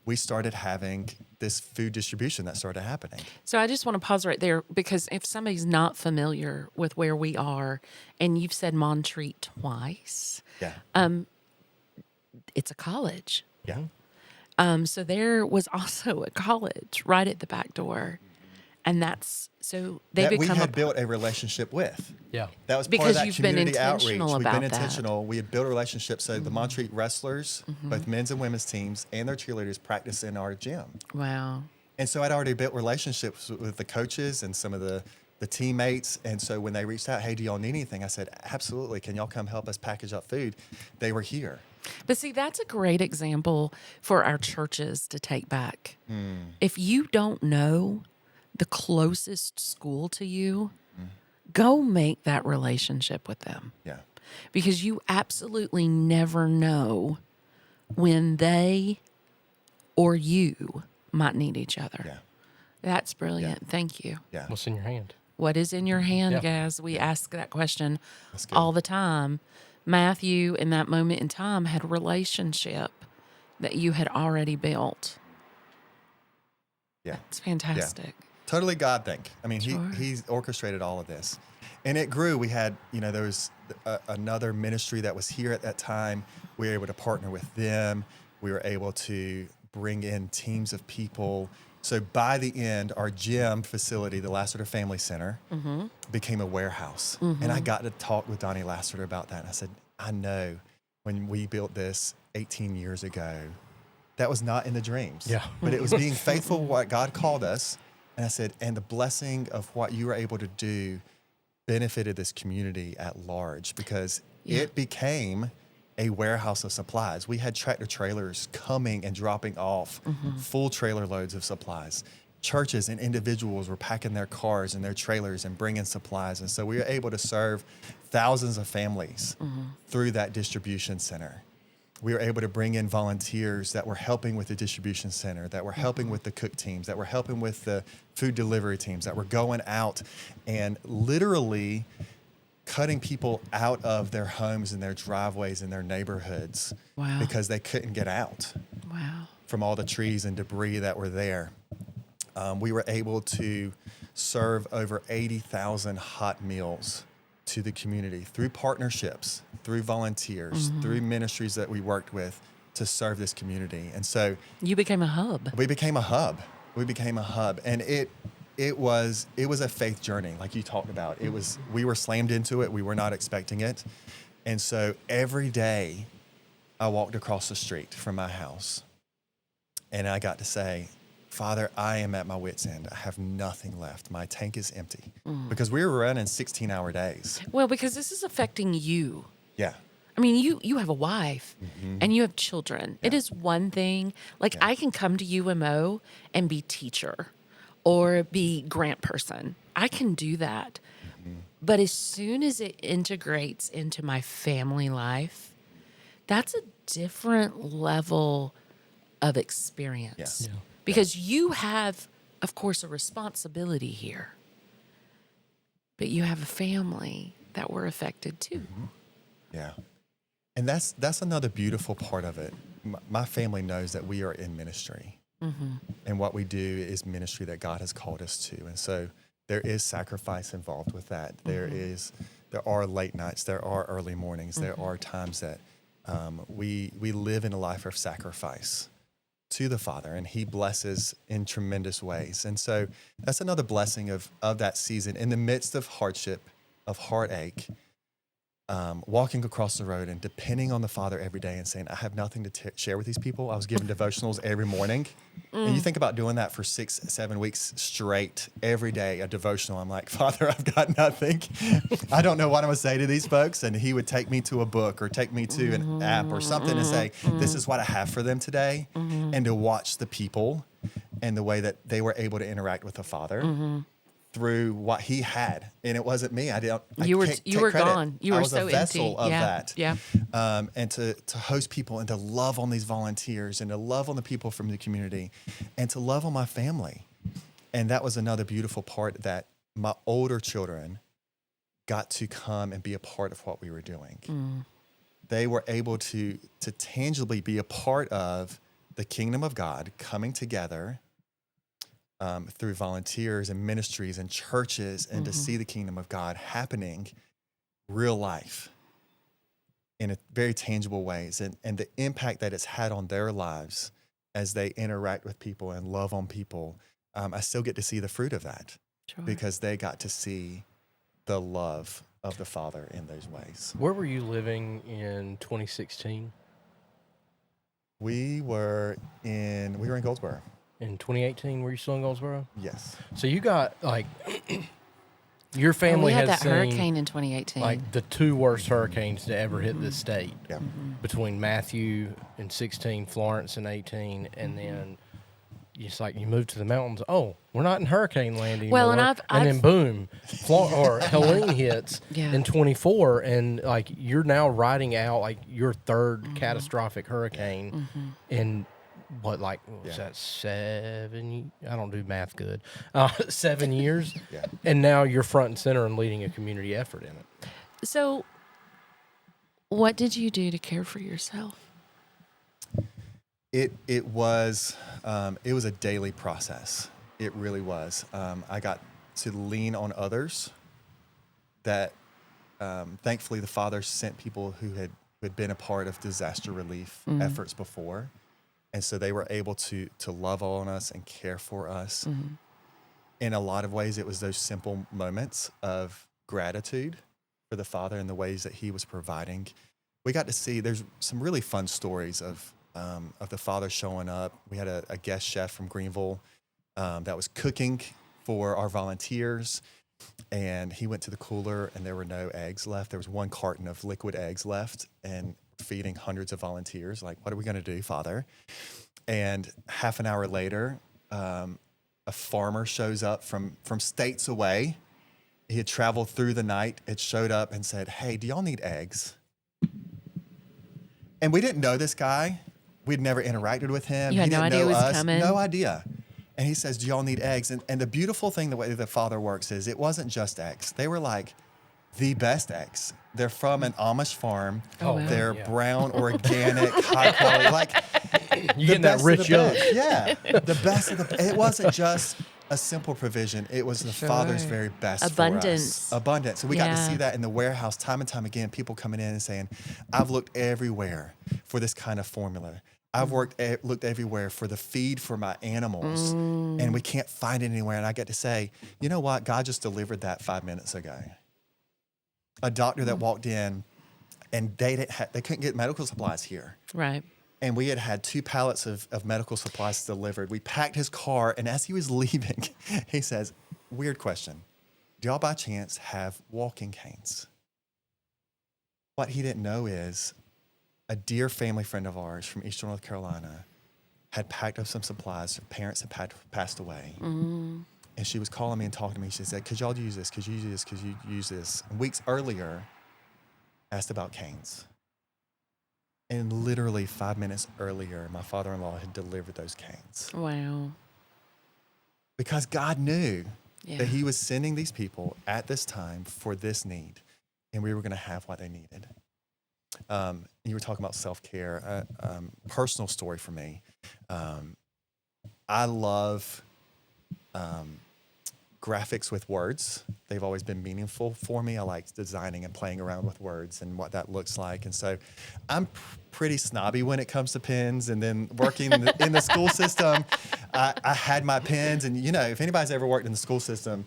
we started having this food distribution that started happening. So I just want to pause right there because if somebody's not familiar with where we are, and you've said Moceri twice, it's a college. Yeah. So there was also a college right at the back door, and that's so they that become we had built a relationship with. Yeah. That was part Because of that you've been community outreach. intentional We've about been that. intentional. We had built a relationship. So the Moceri wrestlers, both men's and women's teams, and their cheerleaders practice in our gym. Wow. And so I'd already built relationships with the coaches and some of the teammates. And so when they reached out, hey, do y'all need anything? I said, absolutely. Can y'all come help us package up food? They were here. But see, that's a great example for our churches to take back. If you don't know the closest school to you, go make that relationship with them. Yeah. Because you absolutely never know when they or you might need each other. Yeah. That's brilliant. Thank you. Yeah. What's in your hand? What is in your hand, Yeah. guys? We ask that question That's good. all the time. Matthew, in that moment in time, had a relationship that you had already built. Yeah. It's fantastic. Totally God thing. I mean, Sure. he's orchestrated all of this. And it grew. We had, there was another ministry that was here at that time. We were able to partner with them. We were able to bring in teams of people. So by the end, our gym facility, the Lassiter Family Center, became a warehouse. And I got to talk with Donnie Lassiter about that. And I said, I know when we built this 18 years ago, that was not in the dreams. Yeah. But it was being faithful to what God called us. And I said, and the blessing of what you were able to do benefited this community at large because it became a warehouse of supplies. We had tractor trailers coming and dropping off full trailer loads of supplies. Churches and individuals were packing their cars and their trailers and bringing supplies. And so we were able to serve thousands of families through that distribution center. We were able to bring in volunteers that were helping with the distribution center, that were helping with the cook teams, that were helping with the food delivery teams, that were going out and literally cutting people out of their homes and their driveways and their neighborhoods because they couldn't get out from all the trees and debris that were there. We were able to serve over 80,000 hot meals to the community through partnerships, through volunteers, through ministries that we worked with to serve this community. And so you became a hub. We became a hub. And it was a faith journey, like you talked about. We were slammed into it. We were not expecting it. And so every day I walked across the street from my house and I got to say, Father, I am at my wit's end. I have nothing left. My tank is empty because we were running 16-hour days. Well, because this is affecting you. Yeah. I mean, you have a wife and you have children. It is one thing. Like I can come to UMO and be teacher or be grant person. I can do that. But as soon as it integrates into my family life, that's a different level of experience. Yes. Yeah. Because you have, of course, a responsibility here. But you have a family that were affected too. Yeah. And that's another beautiful part of it. My family knows that we are in ministry. And what we do is ministry that God has called us to. And so there is sacrifice involved with that. There are late nights, there are early mornings, there are times that we live in a life of sacrifice to the Father, and He blesses in tremendous ways. And so that's another blessing of that season. In the midst of hardship, of heartache, walking across the road and depending on the Father every day and saying, I have nothing to share with these people. I was given devotionals every morning. And you think about doing that for 6-7 weeks straight, every day, a devotional. I'm like, Father, I've got nothing. I don't know what I'm going to say to these folks. And He would take me to a book or take me to an app or something and say, this is what I have for them today. And to watch the people and the way that they were able to interact with the Father. Through what He had, and it wasn't me. You were gone. You were I was so a vessel empty. of that. Yeah. And to host people and to love on these volunteers and to love on the people from the community and to love on my family. And that was another beautiful part that my older children got to come and be a part of what we were doing. They were able to tangibly be a part of the kingdom of God coming together through volunteers and ministries and churches and to see the kingdom of God happening real life in a very tangible ways and the impact that it's had on their lives as they interact with people and love on people. I still get to see the fruit of that because they got to see the love of the Father in those ways. Where were you living in 2016? We were in Goldsboro. In 2018, were you still in Goldsboro? Yes. So you got your family we had has that seen hurricane in 2018. like the two worst hurricanes to ever hit this state. Yeah. Between Matthew in 16, Florence in 18, and then it's like you move to the mountains. Oh, we're not in hurricane land anymore. Well, and then boom, Helene hits in 24, and like you're now riding out like your third catastrophic hurricane, and what, like, what was Yeah. that, 7? I don't do math good. 7 years. Yeah. And now you're front and center and leading a community effort in it. So, what did you do to care for yourself? It was a daily process. It really was. I got to lean on others. That thankfully the Father sent people who had been a part of disaster relief efforts before, and so they were able to love on us and care for us. In a lot of ways, it was those simple moments of gratitude for the Father and the ways that He was providing. We got to see, there's some really fun stories of the Father showing up. We had a guest chef from Greenville that was cooking for our volunteers, and he went to the cooler and there were no eggs left. There was one carton of liquid eggs left, and feeding hundreds of volunteers. Like, what are we going to do, Father? And half an hour later, a farmer shows up from states away. He had traveled through the night. It showed up and said, "Hey, do y'all need eggs?" And we didn't know this guy. We'd never interacted with him. You had He no didn't idea know he was us. coming? No idea. And he says, "Do y'all need eggs?" And the beautiful thing, the way the Father works is it wasn't just eggs. They were like the best eggs. They're from an Amish farm. Oh, wow. They're Yeah. brown, organic, high quality. Like You getting that best of rich the yolk. best. Yeah. The best of the, it wasn't just a simple provision. It was the Father's Sure. very best Abundance. for us. Abundance. So we got to Yeah. see that in the warehouse time and time again, people coming in and saying, "I've looked everywhere for this kind of formula. I've looked everywhere for the feed for my animals, and we can't find it anywhere." And I get to say, you know what? God just delivered that 5 minutes ago. A doctor that walked in, and they couldn't get medical supplies here. Right. And we had 2 pallets of medical supplies delivered. We packed his car, and as he was leaving, he says, "Weird question. Do y'all by chance have walking canes?" What he didn't know is a dear family friend of ours from Eastern North Carolina had packed up some supplies. Her parents had passed away. And she was calling me and talking to me. She said, "Could y'all use this? Could you use this? Could you use this?" And weeks earlier, asked about canes. And literally 5 minutes earlier, my father-in-law had delivered those canes. Wow. Because God knew Yeah. that He was sending these people at this time for this need, and we were going to have what they needed. You were talking about self-care. Personal story for me. I love graphics with words. They've always been meaningful for me. I like designing and playing around with words and what that looks like. And so I'm pretty snobby when it comes to pens. And then working in the school system, I had my pens. And, you know, if anybody's ever worked in the school system,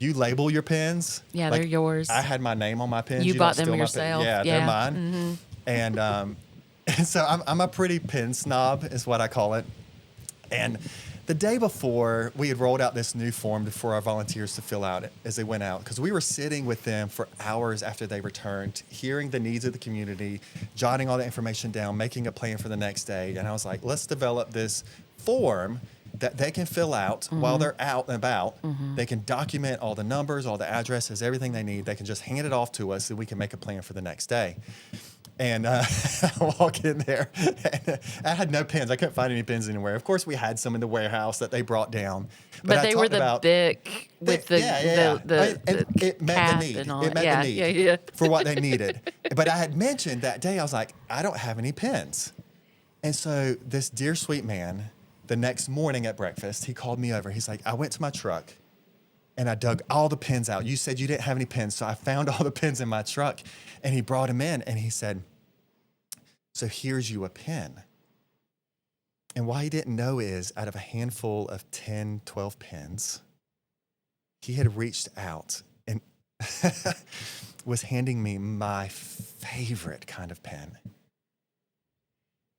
you label your pens. Yeah, Like, they're yours. I had my name on my pens. You don't bought them steal my pen. yourself. Yeah, Yeah. they're mine. And so I'm a pretty pen snob is what I call it. And the day before, we had rolled out this new form for our volunteers to fill out as they went out, because we were sitting with them for hours after they returned, hearing the needs of the community, jotting all the information down, making a plan for the next day. And I was like, let's develop this form that they can fill out while they're out and about. They can document all the numbers, all the addresses, everything they need. They can just hand it off to us, and we can make a plan for the next day. And I walk in there. And I had no pens. I couldn't find any pens anywhere. Of course, we had some in the warehouse that they brought down. But I they were talked the about, thick with the And it met cap the need. and all It that. met the need Yeah. for what they needed. But I had mentioned that day, I was like, I don't have any pens. And so this dear sweet man, the next morning at breakfast, he called me over. He's like, "I went to my truck and I dug all the pens out. You said you didn't have any pens, so I found all the pens in my truck." And he brought them in, and he said, "So here's you a pen." And what he didn't know is, out of a handful of 10, 12 pens, he had reached out and was handing me my favorite kind of pen.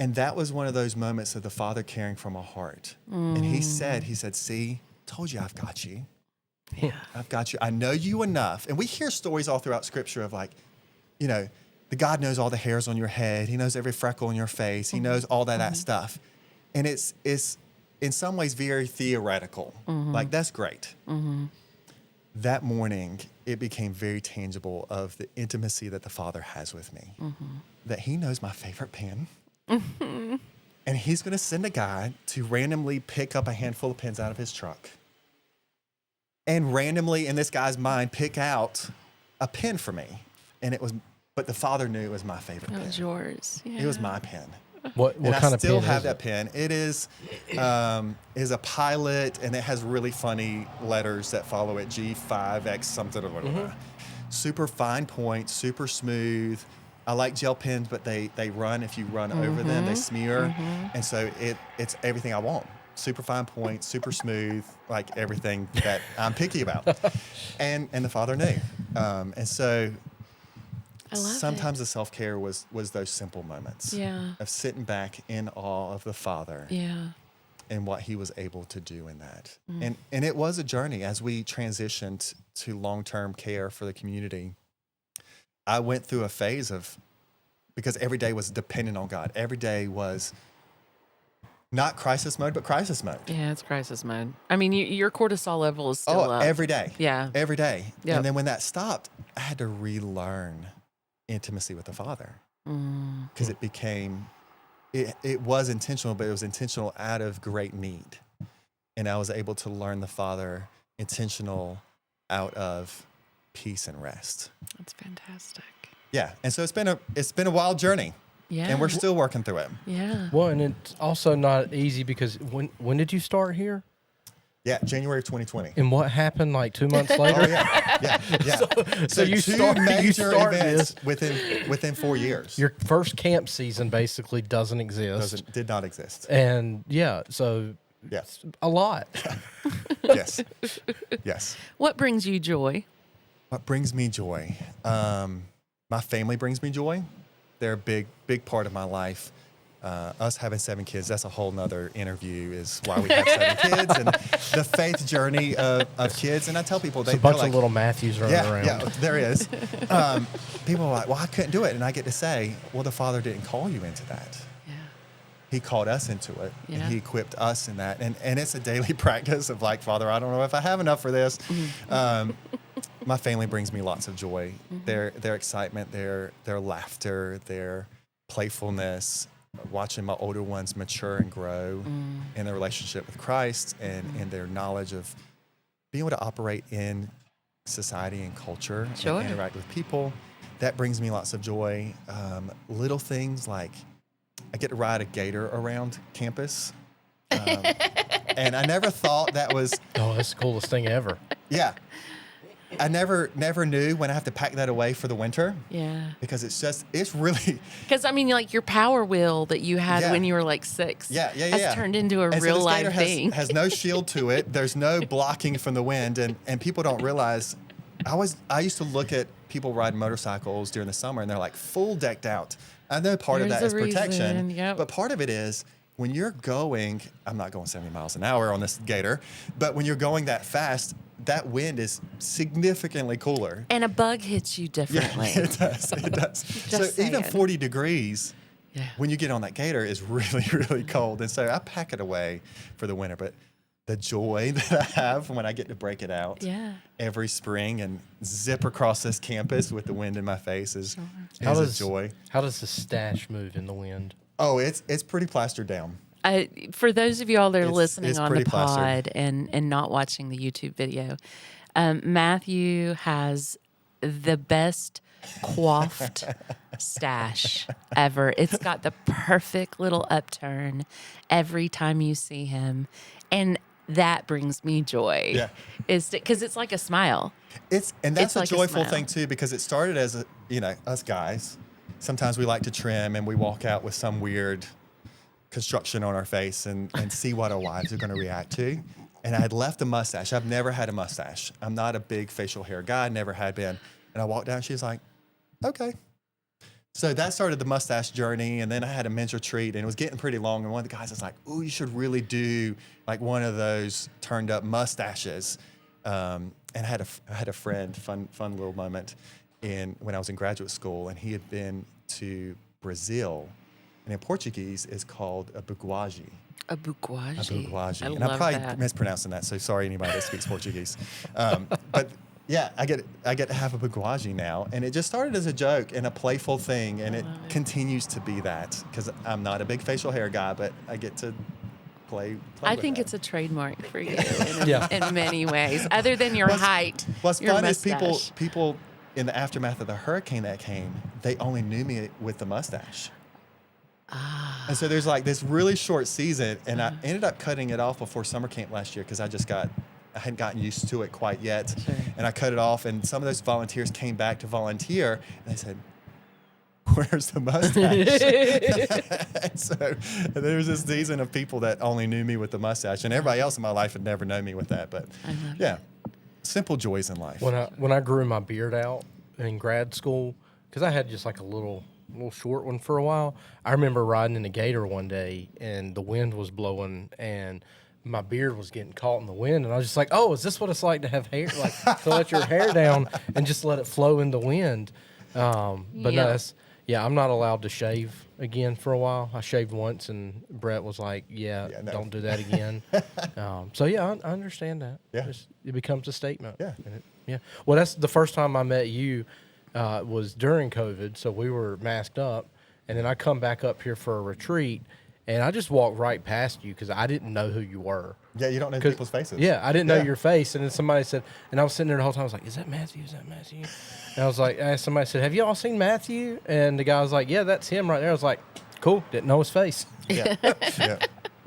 And that was one of those moments of the Father caring from my heart. And he said, "See, told you I've got you. Yeah. I've got you. I know you enough." And we hear stories all throughout Scripture of, like, you know, the God knows all the hairs on your head. He knows every freckle on your face. He knows all that stuff. And it's in some ways very theoretical. Like, that's great. That morning, it became very tangible of the intimacy that the Father has with me. That He knows my favorite pen. And And he's going to send a guy to randomly pick up a handful of pens out of his truck and randomly, in this guy's mind, pick out a pen for me. And but the Father knew it was my favorite pen. It was yours. Yeah. It was my pen. What And kind I of still pen have is that it? pen. It is a Pilot, and it has really funny letters that follow it, G5X something or whatever. Super fine point, super smooth. I like gel pens, but they run. If you run over them, they smear. And so it's everything I want. Super fine point, super smooth, like everything that I'm picky about. And the Father knew. And so I love sometimes the self-care was those simple moments Yeah. of sitting back in awe of the Father Yeah. and what he was able to do in that. And it was a journey as we transitioned to long-term care for the community. I went through a phase because every day was dependent on God. Every day was not crisis mode, but crisis mode. Yeah, it's crisis mode. I mean, your cortisol level is still up. Every day. Yeah. Every day. Yep. And then when that stopped, I had to relearn intimacy with the Father because it became, it was intentional, but it was intentional out of great need. And I was able to learn the Father intentional out of peace and rest. That's fantastic. Yeah. And so it's been a wild journey. Yeah. And we're still working through it. Yeah. Well, and it's also not easy because when did you start here? Yeah, January of 2020. And what happened like 2 months later? Oh yeah. So you two started major events this. within 4 years. Your first camp season basically doesn't exist. Did not exist. And yeah, so Yes. a lot. Yes. What brings you joy? What brings me joy? My family brings me joy. They're a big part of my life. Us having 7 kids, that's a whole nother interview, is why we have 7 kids and the faith journey of kids. And I tell people, There's a bunch of little Matthews running around. Yeah, there is. People are like, well, I couldn't do it. And I get to say, well, the Father didn't call you into that. Yeah. He called us into it, Yeah. and he equipped us in that. And it's a daily practice of like, Father, I don't know if I have enough for this. My family brings me lots of joy. Their excitement, their laughter, their playfulness, watching my older ones mature and grow in their relationship with Christ and in their knowledge of being able to operate in society and culture Sure. and interact with people. That brings me lots of joy. Little things like I get to ride a gator around campus. And I never thought that was, Oh, that's the coolest thing ever. yeah. I never knew when I have to pack that away for the winter Yeah. because it's really, Because, I mean, like your power wheel that you had Yeah. when you were like 6 yeah. has turned into a And so real this life gator thing. has no shield to it. There's no blocking from the wind. And people don't realize, I used to look at people riding motorcycles during the summer and they're like full decked out. I know part of There's that is a protection, reason, yep. but part of it is when you're going, I'm not going 70 miles an hour on this gator, but when you're going that fast, that wind is significantly cooler. And a bug hits you differently. It does. It does. So even saying. 40 degrees Yeah. when you get on that gator is really, really cold. And so I pack it away for the winter. But the joy that I have when I get to break it out Yeah. every spring and zip across this campus with the wind in my face is How a does joy. How does the stash move in the wind? Oh, it's pretty plastered down. For those of y'all that are listening it's on the pretty pod plastered. and not watching the YouTube video, Matthew has the best coiffed stash ever. It's got the perfect little upturn every time you see him. And that brings me joy. Yeah. Because it's like a smile. That's It's a like a joyful smile. thing too, because it started as us guys. Sometimes we like to trim and we walk out with some weird construction on our face and see what our wives are going to react to. And I had left a mustache. I've never had a mustache. I'm not a big facial hair guy, never had been. And I walked down, she's like, okay. So that started the mustache journey. And then I had a men's retreat and it was getting pretty long. And one of the guys was like, oh, you should really do like one of those turned up mustaches. And I had a friend, fun little moment when I was in graduate school, and he had been to Brazil. And in Portuguese, it's called a bigode. A bouquage. A bigode. I And love I'm probably that. mispronouncing that, so sorry anybody that speaks Portuguese. But Yeah, I get to have a beguagi now, and it just started as a joke and a playful thing, and it continues to be that because I'm not a big facial hair guy, but I get to play I with think that. it's a trademark for you Yeah. in many ways, other than your height. What's your fun is mustache. people in the aftermath of the hurricane that came, they only knew me with the mustache. And so there's like this really short season, and I ended up cutting it off before summer camp last year because I hadn't gotten used to it quite yet. Sure. And I cut it off, and some of those volunteers came back to volunteer, and they said, "Where's the mustache?" And so there was this season of people that only knew me with the mustache, and everybody else in my life had never known me with that. But yeah, simple joys in life. When I grew my beard out in grad school, because I had just like a little short one for a while, I remember riding in a gator one day, and the wind was blowing, and my beard was getting caught in the wind, and I was just like, "Oh, is this what it's like to have hair? Like to let your hair down and just let it flow in the wind?" But no, I'm not allowed to shave again for a while. I shaved once, and Brett was like, "Yeah, no. don't do that again." So yeah, I understand that. Yeah. It becomes a statement. Yeah. Well, that's the first time I met you. Was during COVID, so we were masked up, and then I come back up here for a retreat, and I just walked right past you because I didn't know who you were. Yeah, you don't know people's faces. Yeah, I didn't know your face, and then somebody said, and I was sitting there the whole time, I was like, "Is that Matthew? Is that Matthew?" And I was like, somebody said, "Have you all seen Matthew?" And the guy was like, "Yeah, that's him right there." I was like, "Cool," didn't know his face. Yeah.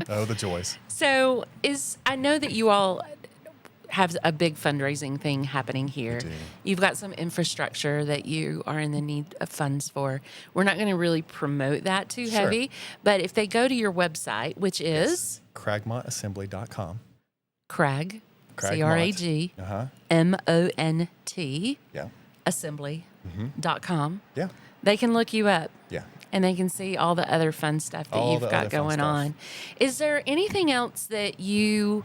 Oh, the joys. So I know that you all have a big fundraising thing happening here. do. You've got some infrastructure that you are in the need of funds for. We're not going to really promote that too Sure. heavy, but if they go to your website, which is CragmontAssembly.com. Crag, Cragmont. CRAGMONT, Yeah. assembly.com. Yeah. They can look you up. Yeah. And they can see all the other fun stuff that All you've the got other fun going stuff. on. Is there anything else that you,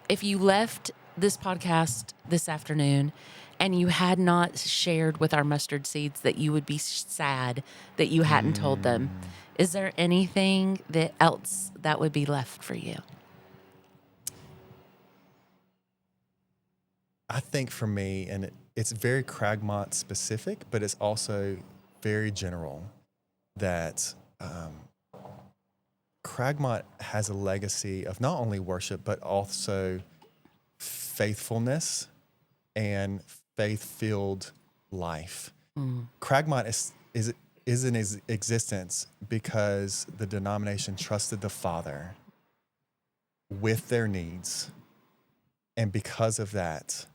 if you left this podcast this afternoon and you had not shared with our mustard seeds, that you would be sad that you hadn't told them? Is there anything else that would be left for you? I think for me, and it's very Cragmont specific, but it's also very general, that Cragmont has a legacy of not only worship, but also faithfulness and faith-filled life. Cragmont is in existence because the denomination trusted the Father with their needs, and because of that,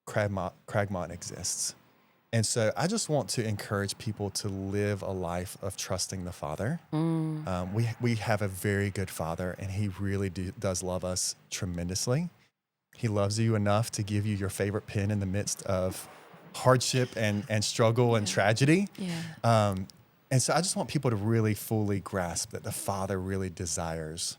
Cragmont exists. And so I just want to encourage people to live a life of trusting the Father. We have a very good Father, and He really does love us tremendously. He loves you enough to give you your favorite pen in the midst of hardship and struggle and tragedy. Yeah. And so I just want people to really fully grasp that the Father really desires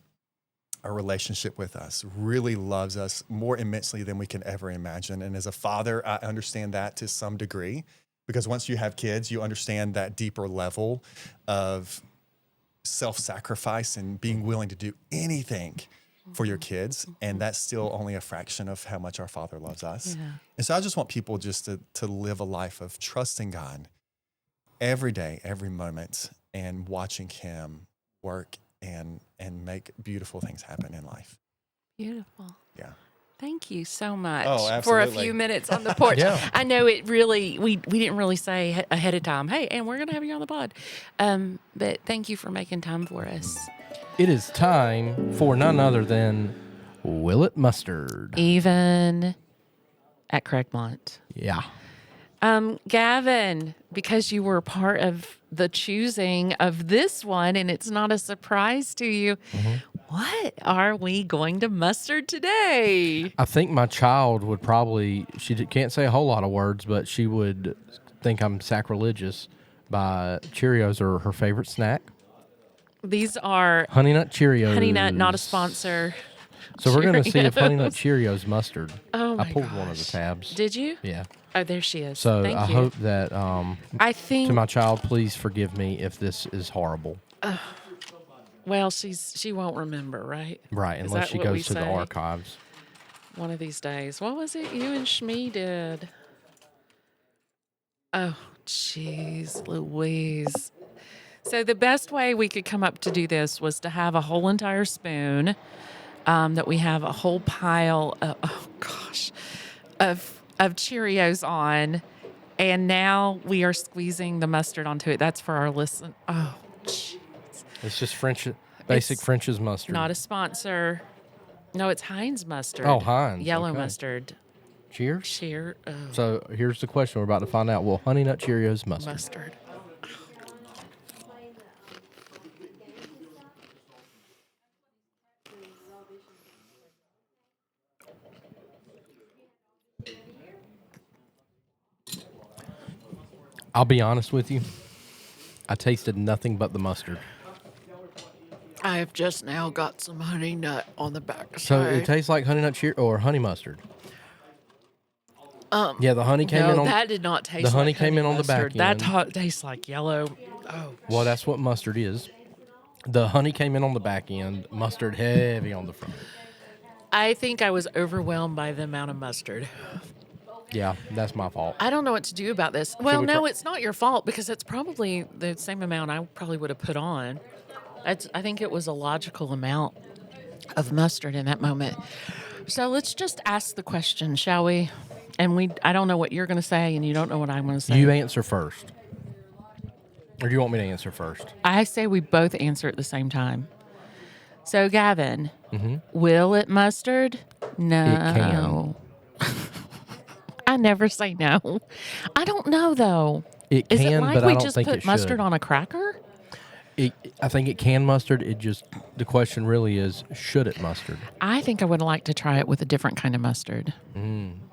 a relationship with us, really loves us more immensely than we can ever imagine. And as a father, I understand that to some degree, because once you have kids, you understand that deeper level of self-sacrifice and being willing to do anything for your kids. And that's still only a fraction of how much our Father loves us. Yeah. And so I just want people just to live a life of trusting God every day, every moment, and watching Him work and make beautiful things happen in life. Beautiful. Yeah. Thank you so much Oh, for a absolutely. few minutes on the porch. Yeah. I know it really, we didn't really say ahead of time, hey, and we're going to have you on the pod. But thank you for making time for us. It is time for none other than Will It Mustard. Even at Cragmont. Yeah. Gavin, because you were part of the choosing of this one and it's not a surprise to you, what are we going to mustard today? I think my child would probably, can't say a whole lot of words, but she would think I'm sacrilegious by Cheerios are her favorite snack. These are Honey Nut Cheerios. Honey Nut, not a sponsor. So we're going to see if Honey Nut Cheerios. Cheerios mustard. Oh my I pulled one of the gosh. tabs. Did you? Yeah. Oh, there she is. So Thank I you. hope that I think to my child, please forgive me if this is horrible. well, she won't remember, right? Right, Is unless that she what we goes to the say? archives. one of these days. What was it you and Shmee did? Oh, jeez, Louise. So the best way we could come up to do this was to have a whole entire spoon, that we have a whole pile of, of Cheerios on, and now we are squeezing the mustard onto it. That's for our listen. Oh, jeez. It's just basic French's mustard. Not a sponsor. No, it's Heinz mustard. Oh, Heinz. Yellow Okay. mustard. Cheers. Oh, So here's the question we're about to find out. Will Honey Nut Cheerios mustard? mustard. I'll be honest with you. I tasted nothing but the mustard. I have just now got some honey nut on the back So it tastes like Honey Nut Cheerios or honey mustard. Yeah, the honey came in on. that did not taste. the honey like came in on the back mustard. That end. tastes like yellow. Oh, Well, that's what mustard is. The honey came in on the back end. Mustard heavy on the front. I think I was overwhelmed by the amount of mustard. Yeah, that's my fault. I don't know what to do about this. Well, we no, try- it's not your fault because it's probably the same amount I probably would have put on. I think it was a logical amount of mustard in that moment. So let's just ask the question, shall we? And I don't know what you're going to say, and you don't know what I'm going to say. You answer first. Or do you want me to answer first? I say we both answer at the same time. So, Gavin, Mm-hmm. will it mustard? No. It can. I never say no. I don't know, though. It Is can, it like but we I don't just think put it mustard should. on a cracker? I think it can mustard. The question really is, should it mustard? I think I would like to try it with a different kind of mustard.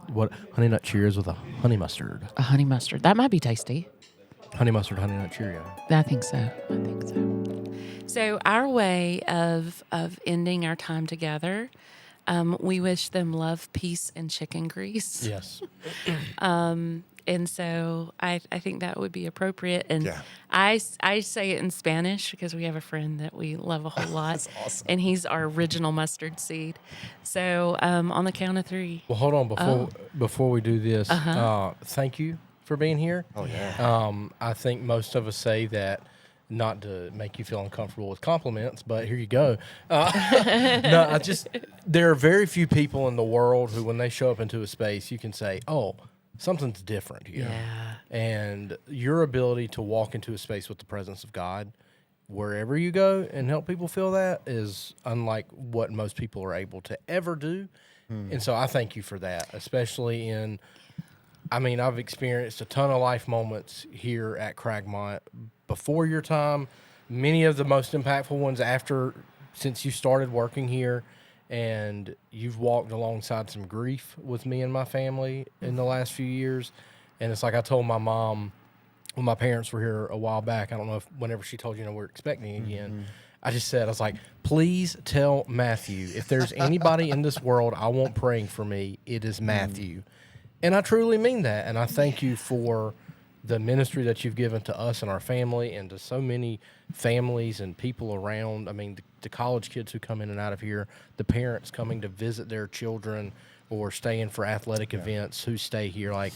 What Honey Nut Cheerios with a honey mustard? A honey mustard. That might be tasty. Honey mustard, Honey Nut Cheerio. I think so. So our way of ending our time together, we wish them love, peace, and chicken grease. Yes. And so I think that would be appropriate. And Yeah. I say it in Spanish because we have a friend that we love a whole lot. That's awesome. And he's our original mustard seed. So on the count of three. Well, hold on before we do this. Thank you for being here. Oh, yeah. I think most of us say that not to make you feel uncomfortable with compliments, but here you go. No, there are very few people in the world who, when they show up into a space, you can say, "Oh, something's different here." Yeah. And your ability to walk into a space with the presence of God, wherever you go, and help people feel that is unlike what most people are able to ever do. And so I thank you for that, especially I've experienced a ton of life moments here at Cragmont before your time, many of the most impactful ones since you started working here, and you've walked alongside some grief with me and my family in the last few years. And it's like I told my mom when my parents were here a while back, I don't know if whenever she told you, we're expecting again, I was like, please tell Matthew, if there's anybody in this world I want praying for me, it is Matthew. And I truly mean that. And I thank you for the ministry that you've given to us and our family and to so many families and people around. I mean, the college kids who come in and out of here, the parents coming to visit their children or staying for athletic events who stay here. Like,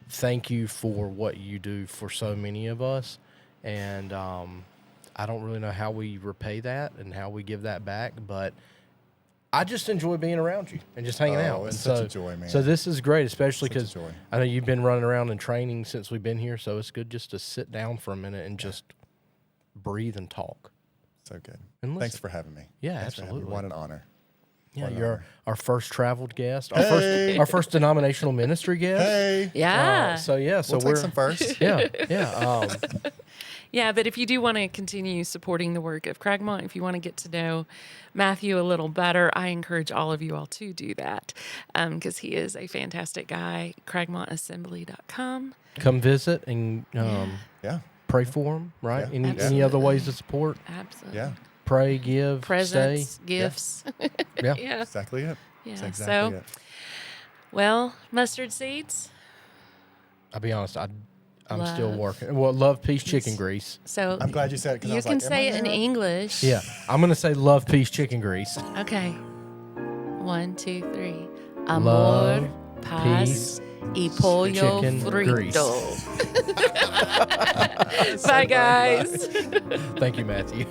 thank you for what you do for so many of us. And I don't really know how we repay that and how we give that back, but I just enjoy being around you and just hanging out. It's And such a joy, man. So this is great, especially Such a because joy. I know you've been running around and training since we've been here. So it's good just to sit down for a minute and just breathe and talk. So good. And listen. Thanks for having me. Yeah, Thanks for having me. absolutely. What an honor. Yeah, What an you're honor. our first traveled guest, Hey! our first denominational ministry guest. Hey. Yeah. So We'll we're take some first. yeah. Yeah, but if you do want to continue supporting the work of Cragmont, if you want to get to know Matthew a little better, I encourage all of you all to do that because he is a fantastic guy. CragmontAssembly.com. Come visit and Yeah. pray for him. Right? Yeah. Any Absolutely. other ways to support? Absolutely. Yeah. Pray, give, Presents, stay. gifts. Yeah. Yeah. Exactly it. Yeah. That's exactly So, it. well, mustard seeds. I'll be honest. I'm still Love. working. Well, love, peace, chicken grease. So I'm glad you said it because I you was can like, am say I it in there? English. Yeah, I'm gonna say love, peace, chicken grease. Okay. 1, 2, 3. Amor, Love, paz, peace, y pollo chicken frito. grease. Bye, guys. Thank you, Matthew.